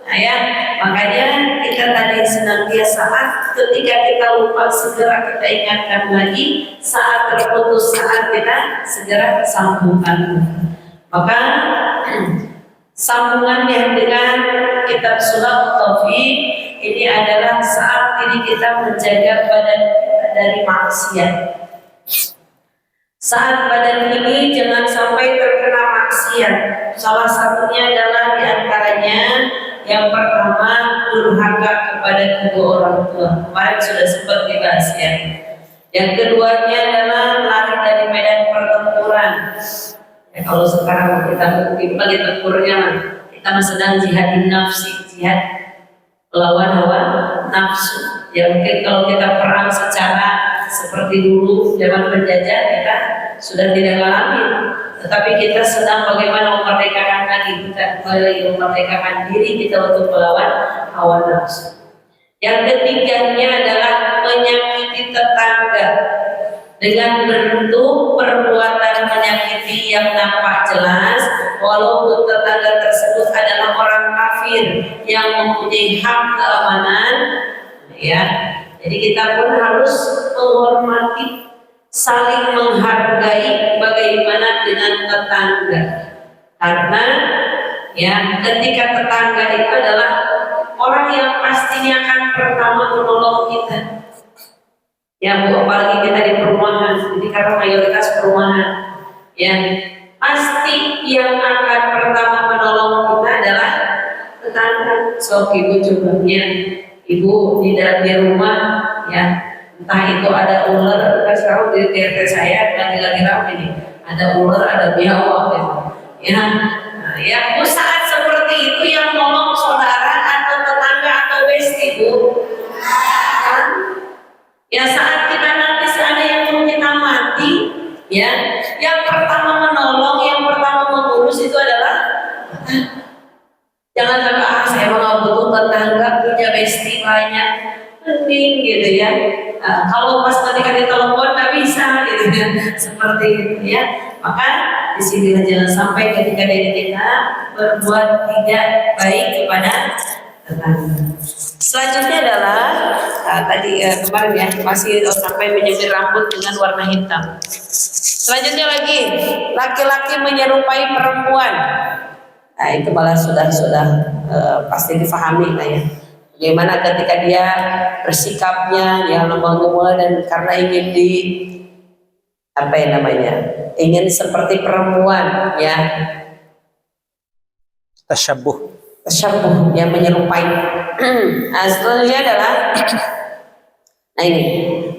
Nah ya, makanya kita tadi senantiasa ketika kita lupa segera kita ingatkan lagi, saat terputus saat kita segera sambungkan. Maka sambungannya dengan kitab Sunnah Taufik ini adalah saat ini kita menjaga badan kita dari maksiat. Saat badan ini jangan sampai terkena maksiat. Salah satunya adalah diantaranya yang pertama durhaka kepada kedua orang tua. Kemarin sudah sempat dibahas ya. Yang keduanya adalah lari dari medan pertempuran. Ya, kalau sekarang kita mungkin bagi tempurnya, kita sedang jihad nafsi, jihad melawan hawa nafsu. Ya mungkin kalau kita perang secara seperti dulu zaman penjajah kita sudah tidak alami, tetapi kita sedang bagaimana memerdekakan diri kita, memerdekakan diri kita untuk melawan hawa nafsu. Yang ketiganya adalah menyakiti tetangga dengan bentuk perbuatan menyakiti yang nampak jelas, walaupun tetangga tersebut adalah orang kafir yang mempunyai hak keamanan, ya. Jadi kita pun harus menghormati, saling menghargai bagaimana dengan tetangga, karena ya ketika tetangga itu adalah orang yang pastinya akan pertama menolong kita. Ya Bu, apalagi kita di perumahan, jadi karena mayoritas perumahan, ya pasti yang akan pertama menolong kita adalah tetangga. So ibu coba ya, ibu di dalam rumah, ya entah itu ada ular, kan sekarang di RT saya lagi ramai ini, ada ular, ada biawak, ya. Nah, ya Bu, saat seperti itu yang nolong saudara atau tetangga atau besti Bu. Ya saat kita nanti seandainya pun kita mati, ya yang pertama menolong, yang pertama mengurus itu adalah jangan sampai saya mau butuh tetangga punya besti banyak, penting gitu ya. Kalau pas ketika ditelepon nggak bisa gitu ya, seperti itu ya. Maka di sini jangan sampai ketika kita berbuat tidak baik kepada tetangga. Selanjutnya adalah tadi kemarin ya masih sampai menyisir rambut dengan warna hitam. Selanjutnya lagi laki-laki menyerupai perempuan. Nah itu malah sudah pasti difahami lah ya. Bagaimana ketika dia bersikapnya ya lemah gemula dan karena ingin ingin seperti perempuan ya. Tasyabuh yang menyerupai. Nah, selanjutnya adalah ini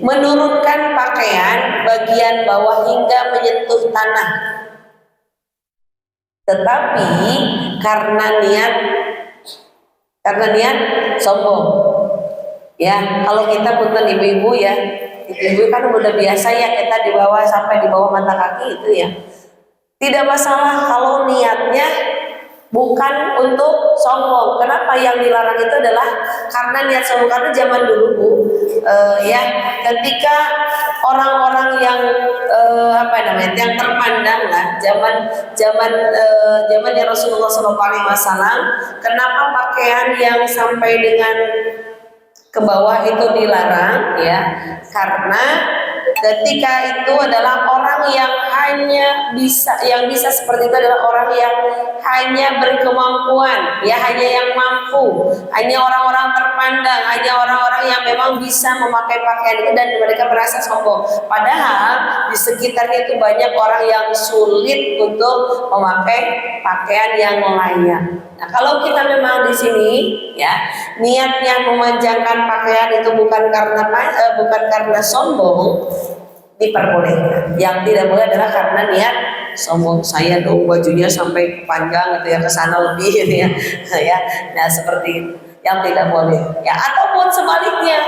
menurunkan pakaian bagian bawah hingga menyentuh tanah, tetapi karena niat sombong. Ya kalau kita punten ibu-ibu ya, ibu-ibu kan udah biasa ya kita di bawah sampai di bawah mata kaki itu ya, tidak masalah kalau niatnya bukan untuk sombong. Kenapa yang dilarang itu adalah karena niat sombong? Karena zaman dulu Bu, ya ketika orang-orang yang yang terpandang lah, zamannya Rasulullah SAW, kenapa pakaian yang sampai dengan ke bawah itu dilarang? Ya, karena ketika itu adalah orang yang bisa seperti itu adalah orang yang hanya berkemampuan, ya hanya yang mampu, hanya orang-orang terpandang, hanya orang-orang yang memang bisa memakai pakaian itu dan mereka merasa sombong. Padahal di sekitarnya itu banyak orang yang sulit untuk memakai pakaian yang layak. Nah, kalau kita memang di sini ya niatnya memanjangkan pakaian itu bukan karena sombong, diperbolehkan. Yang tidak boleh adalah karena niat sombong. Saya dong bajunya sampai panjang gitu ya, ke sana lebih gitu ya. Ya. Nah, seperti itu. Yang tidak boleh. Ya, ataupun sebaliknya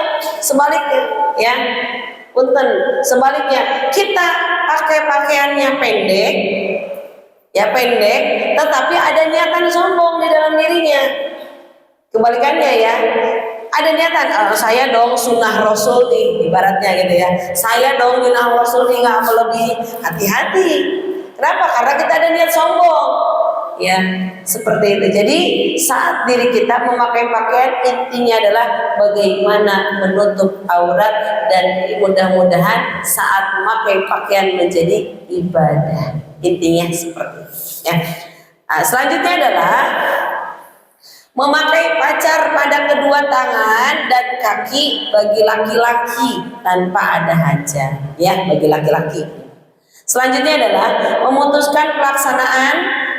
ya. Punten, sebaliknya kita pakai pakaiannya pendek, tetapi ada niatan sombong di dalam dirinya. Kebalikannya ya, ada niatan saya dong sunnah Rasul nih, ibaratnya gitu ya. Saya dong sunnah Rasul nih, nggak melebihi. Hati-hati. Kenapa? Karena kita ada niat sombong. Ya, seperti itu. Jadi saat diri kita memakai pakaian, intinya adalah bagaimana menutup aurat dan mudah-mudahan saat memakai pakaian menjadi ibadah. Intinya seperti itu. Ya. Nah, selanjutnya adalah memakai pacar pada kedua tangan dan kaki bagi laki-laki tanpa ada hajat, ya bagi laki-laki. Selanjutnya adalah memutuskan pelaksanaan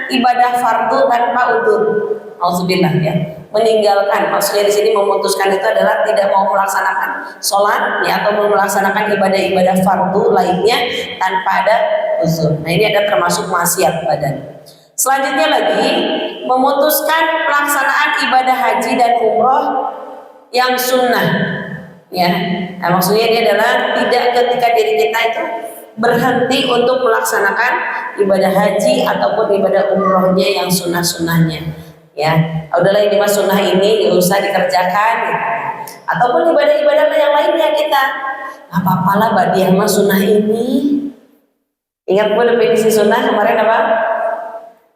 ibadah fardu tanpa udzur. Auzubillah ya. meninggalkan, maksudnya di sini memutuskan itu adalah tidak mau melaksanakan sholat ya, atau mau melaksanakan ibadah-ibadah fardu lainnya tanpa ada uzur. Nah ini ada termasuk maksiat badan. Selanjutnya lagi memutuskan pelaksanaan ibadah haji dan umroh yang sunnah ya. Nah, maksudnya ini adalah tidak ketika diri kita itu berhenti untuk melaksanakan ibadah haji ataupun ibadah umrohnya yang sunnah-sunnahnya ya. Udahlah ini mas sunnah ini nggak usah dikerjakan gitu. Ataupun ibadah-ibadah yang lainnya kita nggak apa-apa lah badiah mas sunnah ini. Ingat gue definisi sunnah kemarin apa?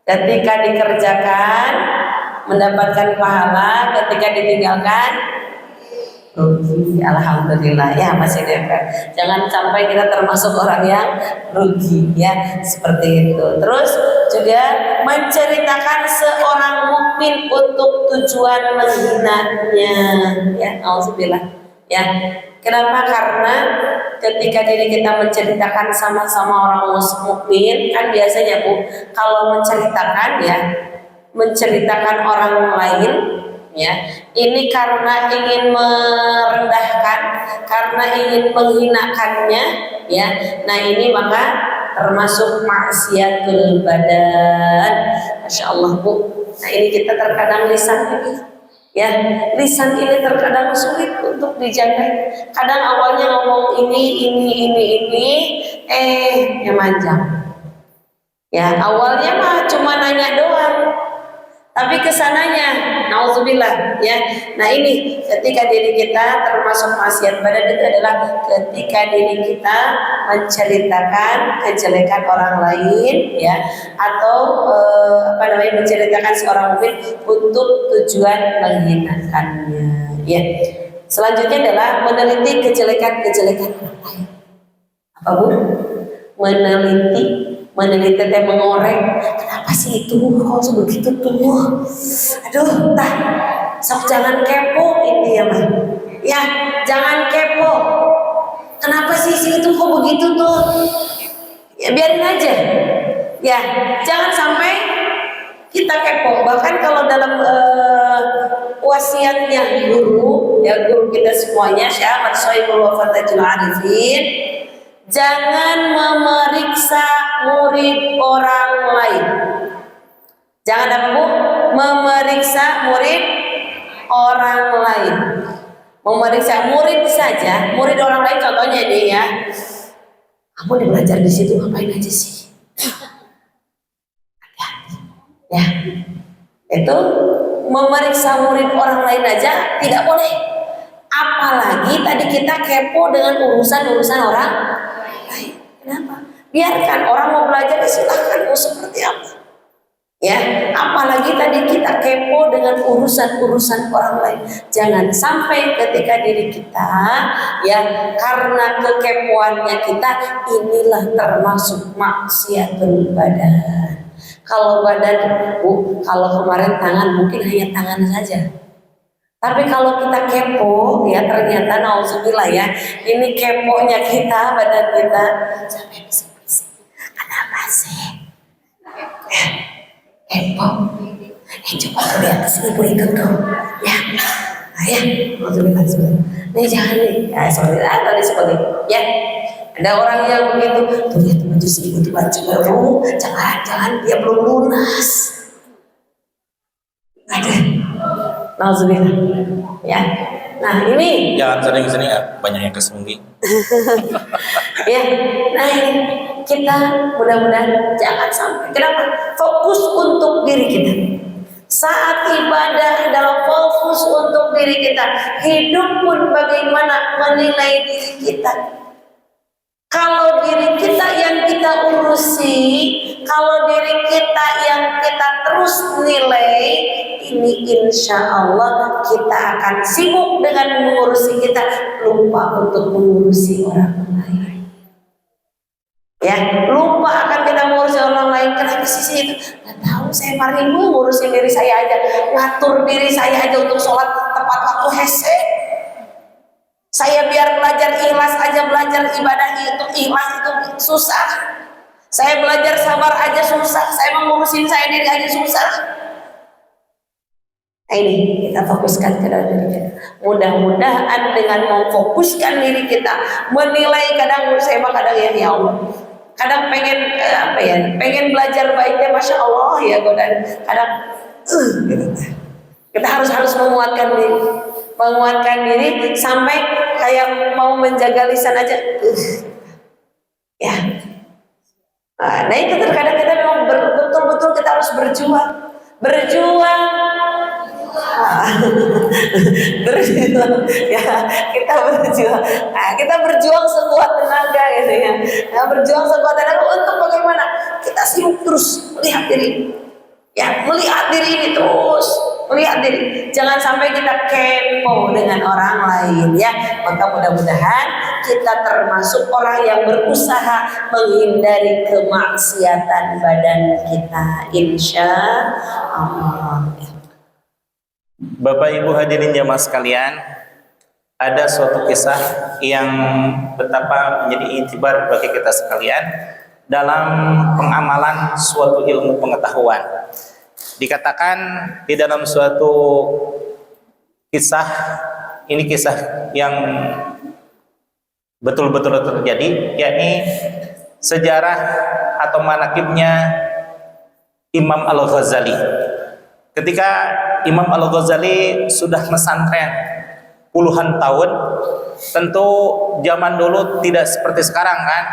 Ketika dikerjakan mendapatkan pahala, ketika ditinggalkan rugi. Alhamdulillah ya masih DPR. Jangan sampai kita termasuk orang yang rugi ya, seperti itu. Terus juga menceritakan seorang mukmin untuk tujuan menghinanya ya. Alhamdulillah ya. Kenapa? Karena ketika diri kita menceritakan sama-sama orang mukmin, kan biasanya Bu, kalau menceritakan ya, menceritakan orang lain ya, ini karena ingin merendahkan, karena ingin menghinakannya ya. Nah ini maka termasuk maksiatul badan. Masya Allah Bu. Nah ini kita terkadang lisan ya, lisan ini terkadang sulit untuk dijaga. Kadang awalnya ngomong ini, yang manjang. Ya awalnya mah cuma nanya doang, tapi kesananya, nauzubillah ya. Nah ini ketika diri kita termasuk maksiat badan itu adalah ketika diri kita menceritakan kejelekan orang lain ya, atau menceritakan seorang mukmin untuk tujuan menghinakannya ya. Selanjutnya adalah meneliti kejelekan-kejelekan orang lain. Apa Bu? Meneliti teh mengorek, kenapa sih itu kok begitu tuh, aduh tah sok jangan kepo ini ya Mas ya, jangan kepo, kenapa sih itu kok begitu tuh ya, biarin aja ya, jangan sampai kita kepo. Bahkan kalau dalam wasiatnya guru kita semuanya Syekh Ahmad Sohibul Wafatajul Arifin, jangan memeriksa murid orang lain. Jangan apa Bu? Memeriksa murid orang lain. Memeriksa murid saja, murid orang lain contohnya nih ya. Kamu belajar di situ ngapain aja sih? Ya, itu memeriksa murid orang lain aja tidak boleh. Apalagi tadi kita kepo dengan urusan orang lain. Kenapa? Biarkan orang mau belajar, silahkan mau seperti apa. Ya, apalagi tadi kita kepo dengan urusan orang lain. Jangan sampai ketika diri kita ya karena kekepoannya kita inilah termasuk maksiatul badan. Kalau badan Bu, kalau kemarin tangan mungkin hanya tangan saja. Tapi kalau kita kepo ya ternyata nauzubillah ya, ini keponya kita, badan kita sampai bisik-bisik. Kenapa sih? Kepo. Coba lihat ibu itu tuh. Ya. Ya, nauzubillah sebentar. Nih jangan nih. Ya, sorry tadi seperti ya. Ada orang yang begitu, tuh lihat baju si ibu tuh baju baru, jangan dia belum lunas. Ada. Nauzubillah. Ya. Nah, ini Jangan sering-sering ya, banyak yang kesenggih. ya. Nah, ini kita mudah-mudahan jangan sampai. Kenapa? Fokus untuk diri kita. Saat ibadah adalah fokus untuk diri kita. Hidup pun bagaimana menilai diri kita. Kalau diri kita yang kita urusi, kalau diri kita yang kita terus nilai, ini insya Allah kita akan sibuk dengan mengurusi kita, lupa untuk mengurusi orang lain. Ya, lupa akan kita mengurusi orang lain. Kenapa sih itu? Nggak tahu, saya paling ngurusin diri saya aja, ngatur diri saya aja untuk sholat tepat waktu hese. Saya biar belajar ikhlas aja, belajar ibadah itu ikhlas itu susah. Saya belajar sabar aja susah. Saya mengurusin saya diri aja susah. Nah, ini kita fokuskan ke dalam diri kita. Mudah-mudahan dengan memfokuskan diri kita, menilai kadang saya mah kadang ya Allah. Kadang pengen pengen belajar baiknya, masya Allah ya godaan. Kadang gitu. Kita harus menguatkan diri sampai kayak mau menjaga lisan aja. Ya. Nah itu terkadang kita memang betul-betul kita harus berjuang. Berjuang ya kita berjuang. Nah, kita berjuang sekuat tenaga gitu ya. Nah, berjuang sekuat tenaga untuk bagaimana? Kita sibuk terus melihat diri. Ya, melihat diri ini terus, melihat diri. Jangan sampai kita kepo dengan orang lain ya. Maka mudah-mudahan kita termasuk orang yang berusaha menghindari kemaksiatan badan kita, insya Allah. Bapak Ibu hadirin jamaah sekalian, ada suatu kisah yang betapa menjadi itibar bagi kita sekalian dalam pengamalan suatu ilmu pengetahuan. Dikatakan di dalam suatu kisah, ini kisah yang betul-betul terjadi, yakni sejarah atau manaqibnya Imam Al-Ghazali. Ketika Imam Al-Ghazali sudah pesantren puluhan tahun, tentu zaman dulu tidak seperti sekarang kan.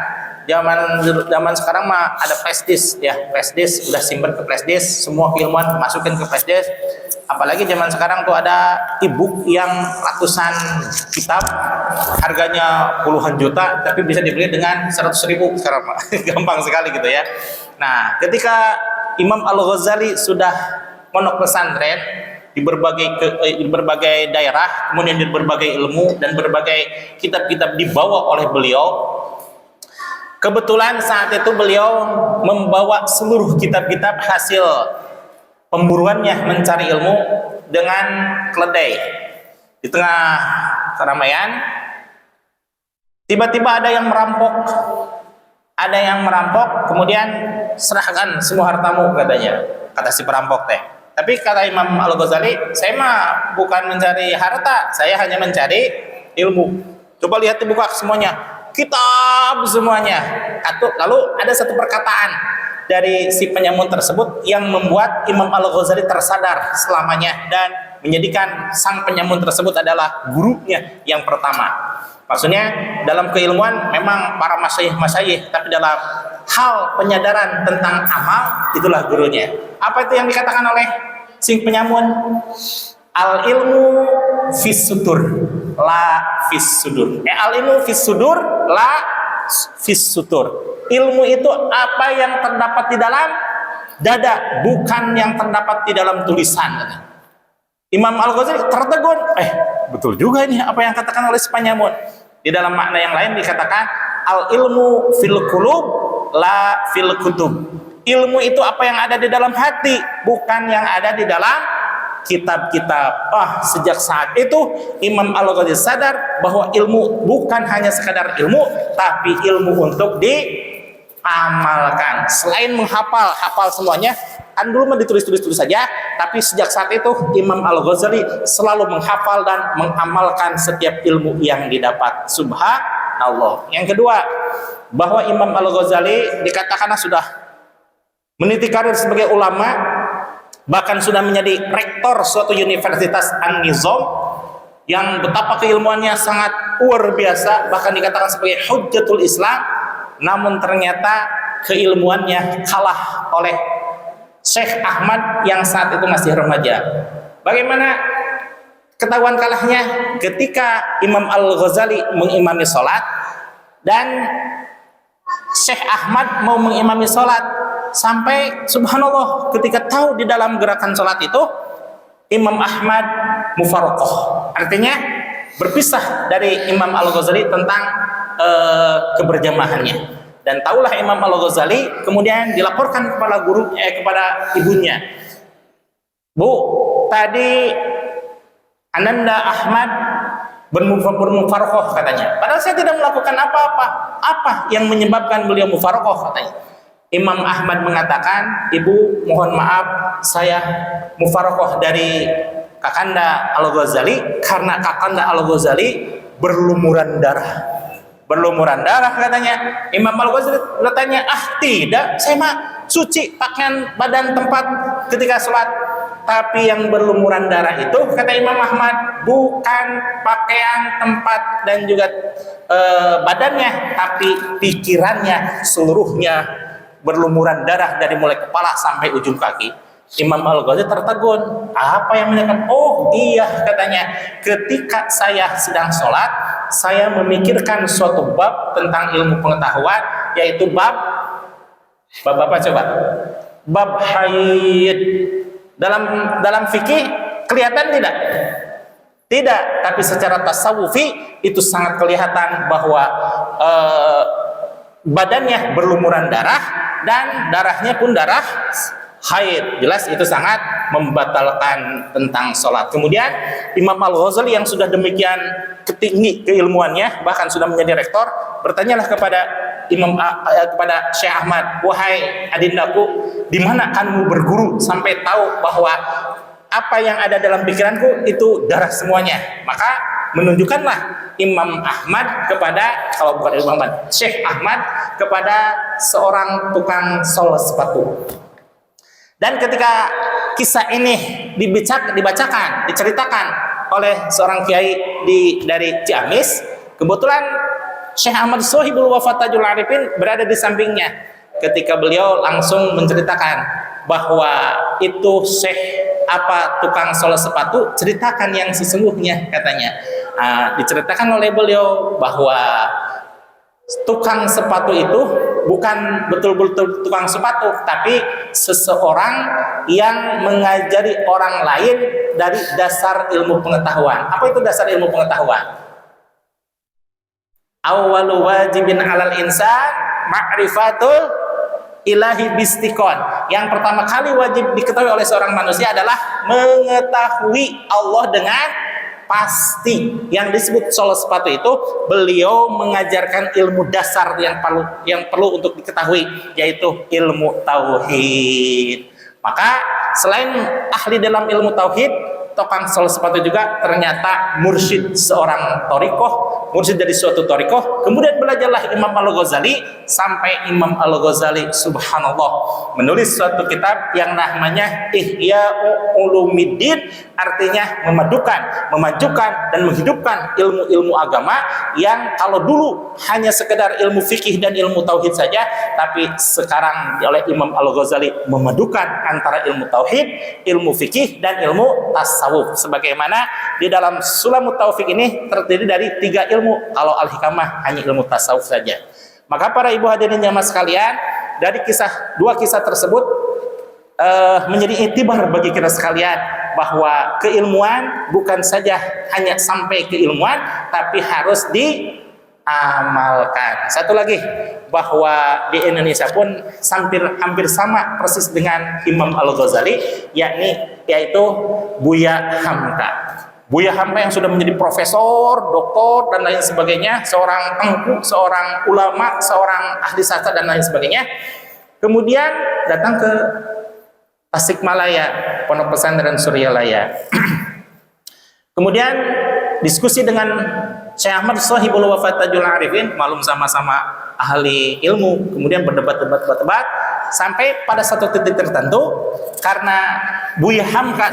Zaman sekarang mah ada flash disk ya, flash disk udah simpen ke flash disk, semua keilmuan masukin ke flash disk. Apalagi zaman sekarang tuh ada e-book yang ratusan kitab, harganya puluhan juta, tapi bisa dibeli dengan 100.000 sekarang mah. Gampang sekali gitu ya. Nah, ketika Imam Al-Ghazali sudah mondok pesantren di berbagai daerah, kemudian di berbagai ilmu dan berbagai kitab-kitab dibawa oleh beliau. Kebetulan saat itu beliau membawa seluruh kitab-kitab hasil pemburuannya mencari ilmu dengan keledai. Di tengah keramaian, tiba-tiba ada yang merampok, kemudian serahkan semua hartamu katanya, kata si perampok teh. Tapi kata Imam Al-Ghazali, saya mah bukan mencari harta, saya hanya mencari ilmu. Coba lihat dibuka semuanya, kitab semuanya. Lalu ada satu perkataan dari si penyamun tersebut yang membuat Imam Al-Ghazali tersadar selamanya dan menjadikan sang penyamun tersebut adalah gurunya yang pertama. Maksudnya dalam keilmuan memang para masyayikh, tapi dalam hal penyadaran tentang amal itulah gurunya. Apa itu yang dikatakan oleh sing penyamun? Al ilmu fis sudur la fis sudur. Al ilmu fis sudur la fis sudur. Ilmu itu apa yang terdapat di dalam dada, bukan yang terdapat di dalam tulisan. Imam Al-Ghazali tertegun, betul juga ini apa yang katakan oleh si penyamun. Di dalam makna yang lain dikatakan al ilmu fil qulub la fil kutub. Ilmu itu apa yang ada di dalam hati, bukan yang ada di dalam kitab-kitab. Sejak saat itu Imam Al-Ghazali sadar bahwa ilmu bukan hanya sekadar ilmu, tapi ilmu untuk diamalkan. Selain hafal semuanya, kan dulu mah ditulis saja, tapi sejak saat itu Imam Al-Ghazali selalu menghafal dan mengamalkan setiap ilmu yang didapat. Subhanallah. Yang kedua, bahwa Imam Al-Ghazali dikatakan sudah meniti karir sebagai ulama, bahkan sudah menjadi rektor suatu universitas An-Nizam yang betapa keilmuannya sangat luar biasa, bahkan dikatakan sebagai hujjatul Islam. Namun ternyata keilmuannya kalah oleh Syekh Ahmad yang saat itu masih remaja. Bagaimana ketahuan kalahnya? Ketika Imam Al-Ghazali mengimami sholat dan Syekh Ahmad mau mengimami sholat, sampai subhanallah ketika tahu di dalam gerakan sholat itu Imam Ahmad mufaraqah, artinya berpisah dari Imam Al-Ghazali tentang keberjamahannya. Dan tahulah Imam Al-Ghazali kemudian dilaporkan kepada kepada ibunya, Bu, tadi Ananda Ahmad bermufaraqah katanya. Padahal saya tidak melakukan apa-apa. Apa yang menyebabkan beliau mufaraqah katanya? Imam Ahmad mengatakan, Ibu mohon maaf, saya mufaraqah dari Kakanda Al-Ghazali, karena Kakanda Al-Ghazali berlumuran darah. Berlumuran darah katanya. Imam Al-Ghazali bertanya, tidak, saya mah suci pakaian badan tempat ketika sholat. Tapi yang berlumuran darah itu, kata Imam Ahmad, bukan pakaian tempat dan juga badannya, tapi pikirannya seluruhnya berlumuran darah dari mulai kepala sampai ujung kaki. Imam Al-Ghazali tertegun. Apa yang menyebabkan? Oh iya, katanya, ketika saya sedang sholat, saya memikirkan suatu bab tentang ilmu pengetahuan, yaitu bab apa coba? Bab haid. Dalam fikih kelihatan tidak? Tidak, tapi secara tasawufi itu sangat kelihatan bahwa badannya berlumuran darah dan darahnya pun darah haid. Jelas itu sangat membatalkan tentang sholat. Kemudian Imam Al-Ghazali yang sudah demikian tinggi keilmuannya, bahkan sudah menjadi rektor, bertanyalah kepada kepada Syekh Ahmad, wahai adindaku, di mana kamu berguru sampai tahu bahwa apa yang ada dalam pikiranku itu darah semuanya? Maka menunjukkanlah Imam Ahmad kepada, kalau bukan Imam Ahmad, Syekh Ahmad kepada seorang tukang sol sepatu. Dan ketika kisah ini diceritakan oleh seorang kiai dari Ciamis, kebetulan Syekh Ahmad Sohibul Wafatajul Arifin berada di sampingnya. Ketika beliau langsung menceritakan bahwa itu Syekh tukang sol sepatu, ceritakan yang sesungguhnya, katanya. Diceritakan oleh beliau bahwa tukang sepatu itu bukan betul-betul tukang sepatu, tapi seseorang yang mengajari orang lain dari dasar ilmu pengetahuan. Apa itu dasar ilmu pengetahuan? Awwalu wajibin 'alal insan ma'rifatul ilahi bistikon. Yang pertama kali wajib diketahui oleh seorang manusia adalah mengetahui Allah dengan pasti. Yang disebut sol sepatu itu, beliau mengajarkan ilmu dasar yang perlu untuk diketahui, yaitu ilmu tauhid. Maka selain ahli dalam ilmu tauhid, tukang sol sepatu juga ternyata mursyid seorang torikoh, mursyid dari suatu torikoh. Kemudian belajarlah Imam Al-Ghazali sampai Imam Al-Ghazali subhanallah menulis suatu kitab yang namanya Ihya Ulumiddin, artinya memajukan dan menghidupkan ilmu-ilmu agama yang kalau dulu hanya sekedar ilmu fikih dan ilmu tauhid saja, tapi sekarang oleh Imam Al-Ghazali memadukan antara ilmu tauhid, ilmu fikih dan ilmu tasawuf. Sebagaimana di dalam Sulamut Taufik ini terdiri dari 3 ilmu, kalau Al-Hikamah hanya ilmu tasawuf saja. Maka para ibu hadirin jamaah sekalian, dari dua kisah tersebut menjadi iktibar bagi kita sekalian bahwa keilmuan bukan saja hanya sampai keilmuan, tapi harus diamalkan. Satu lagi, bahwa di Indonesia pun hampir sama persis dengan Imam Al-Ghazali, yaitu Buya Hamka. Buya Hamka yang sudah menjadi profesor, doktor dan lain sebagainya, seorang tengku, seorang ulama, seorang ahli sastra dan lain sebagainya. Kemudian datang ke Tasikmalaya, Pondok Pesantren Suryalaya. Kemudian diskusi dengan Syekh Ahmad Sohibul Wafatajul Arifin, malum sama-sama ahli ilmu. Kemudian berdebat sampai pada satu titik tertentu, karena Buya Hamka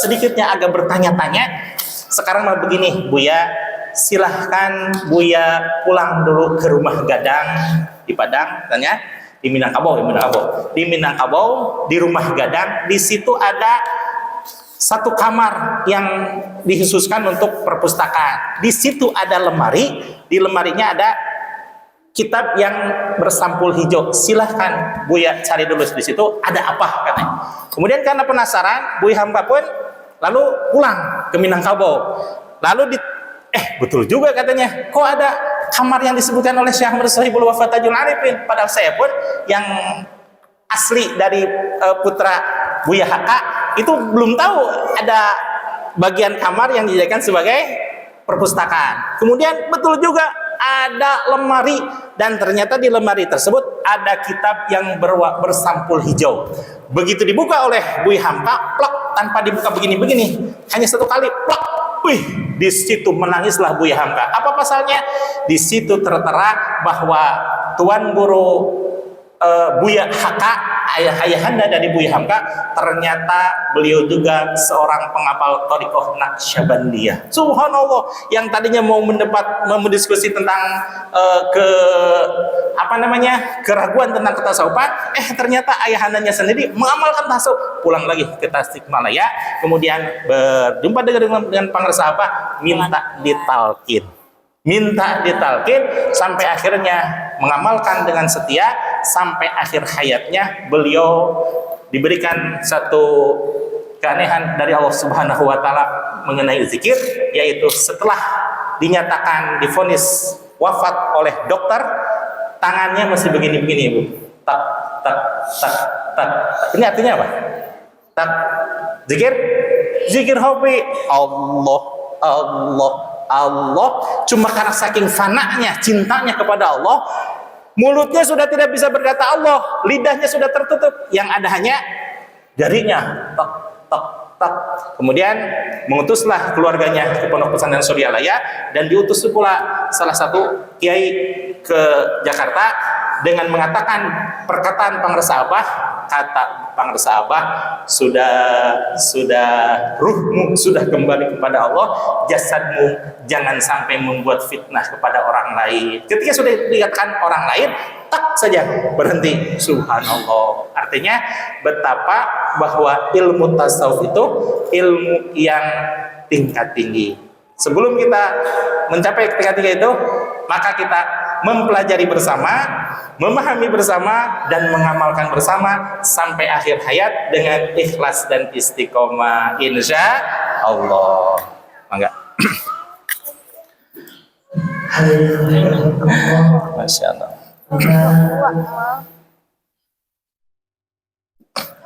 sedikitnya agak bertanya-tanya. Sekarang mau begini, Buya, silahkan Buya pulang dulu ke rumah Gadang di Padang, tanya. Di Minangkabau, di rumah Gadang, di situ ada satu kamar yang dikhususkan untuk perpustakaan. Di situ ada lemari, di lemarinya ada kitab yang bersampul hijau. Silahkan Buya cari dulu di situ, ada apa katanya. Kemudian karena penasaran, Buya Hamka pun lalu pulang ke Minangkabau. Lalu betul juga katanya, kok ada kamar yang disebutkan oleh Syekh Ahmad Sohibul Wafatajul Arifin, padahal saya pun yang asli dari putra Buya Hamka itu belum tahu ada bagian kamar yang dijadikan sebagai perpustakaan. Kemudian betul juga ada lemari, dan ternyata di lemari tersebut ada kitab yang bersampul hijau. Begitu dibuka oleh Buya Hamka, plok, tanpa dibuka begini-begini, hanya satu kali, plak, wih, di situ menangislah Buya Hamka. Apa pasalnya? Di situ tertera bahwa Tuan Guru Buya Haka, ayahanda dari Buya Hamka, ternyata beliau juga seorang penghafal Thariqah Naqsyabandiyah. Subhanallah, yang tadinya mau mendiskusi tentang keraguan tentang ketasawufan, ternyata ayahandanya sendiri mengamalkan tasawuf. Pulang lagi ke Tasikmalaya, kemudian berjumpa dengan pangresa apa, minta ditalkin sampai akhirnya mengamalkan dengan setia sampai akhir hayatnya. Beliau diberikan satu keanehan dari Allah Subhanahu wa taala mengenai zikir, yaitu setelah dinyatakan divonis wafat oleh dokter, tangannya masih begini-begini, Bu. Tak tak tak tak. Ini artinya apa? Tak zikir hobi Allah Allah Allah. Cuma karena saking fananya, cintanya kepada Allah, mulutnya sudah tidak bisa berkata Allah, lidahnya sudah tertutup, yang ada hanya jarinya. Tak tak tak. Kemudian mengutuslah keluarganya ke Pondok Pesantren Suryalaya, dan diutus pula salah satu kiai ke Jakarta dengan mengatakan perkataan pangresa Abah. Kata pangresa Abah, sudah ruhmu sudah kembali kepada Allah, jasadmu jangan sampai membuat fitnah kepada orang lain. Ketika sudah dikatakan orang lain, tak saja berhenti. Subhanallah. Artinya betapa bahwa ilmu tasawuf itu ilmu yang tingkat tinggi. Sebelum kita mencapai tingkat tinggi itu, maka kita mempelajari bersama, memahami bersama, dan mengamalkan bersama sampai akhir hayat dengan ikhlas dan istiqomah, insya Allah. Mangga. Masya Allah.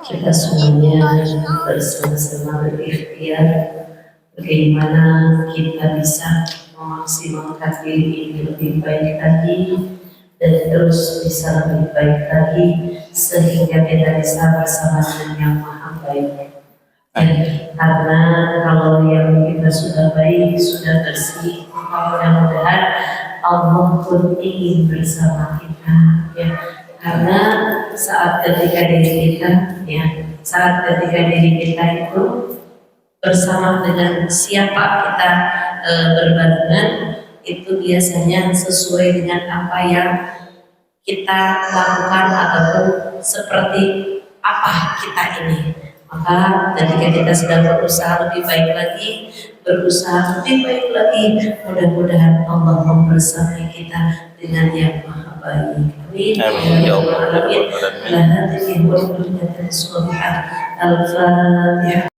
Kita semuanya bersama-sama berikhtiar bagaimana kita bisa memaksimalkan diri ini lebih baik lagi dan terus bisa lebih baik lagi sehingga kita bisa bersama dengan yang maha baik. Karena kalau yang kita sudah baik, sudah bersih, mudah-mudahan Allah pun ingin bersama kita, ya. Karena saat ketika diri kita itu bersama dengan siapa kita berbarengan, itu biasanya sesuai dengan apa yang kita lakukan ataupun seperti apa kita ini. Maka ketika kita sedang berusaha lebih baik lagi, mudah-mudahan Allah membersamai kita dengan yang maha baik. Amin. Amin. Ya Allah. Al-Fatihah.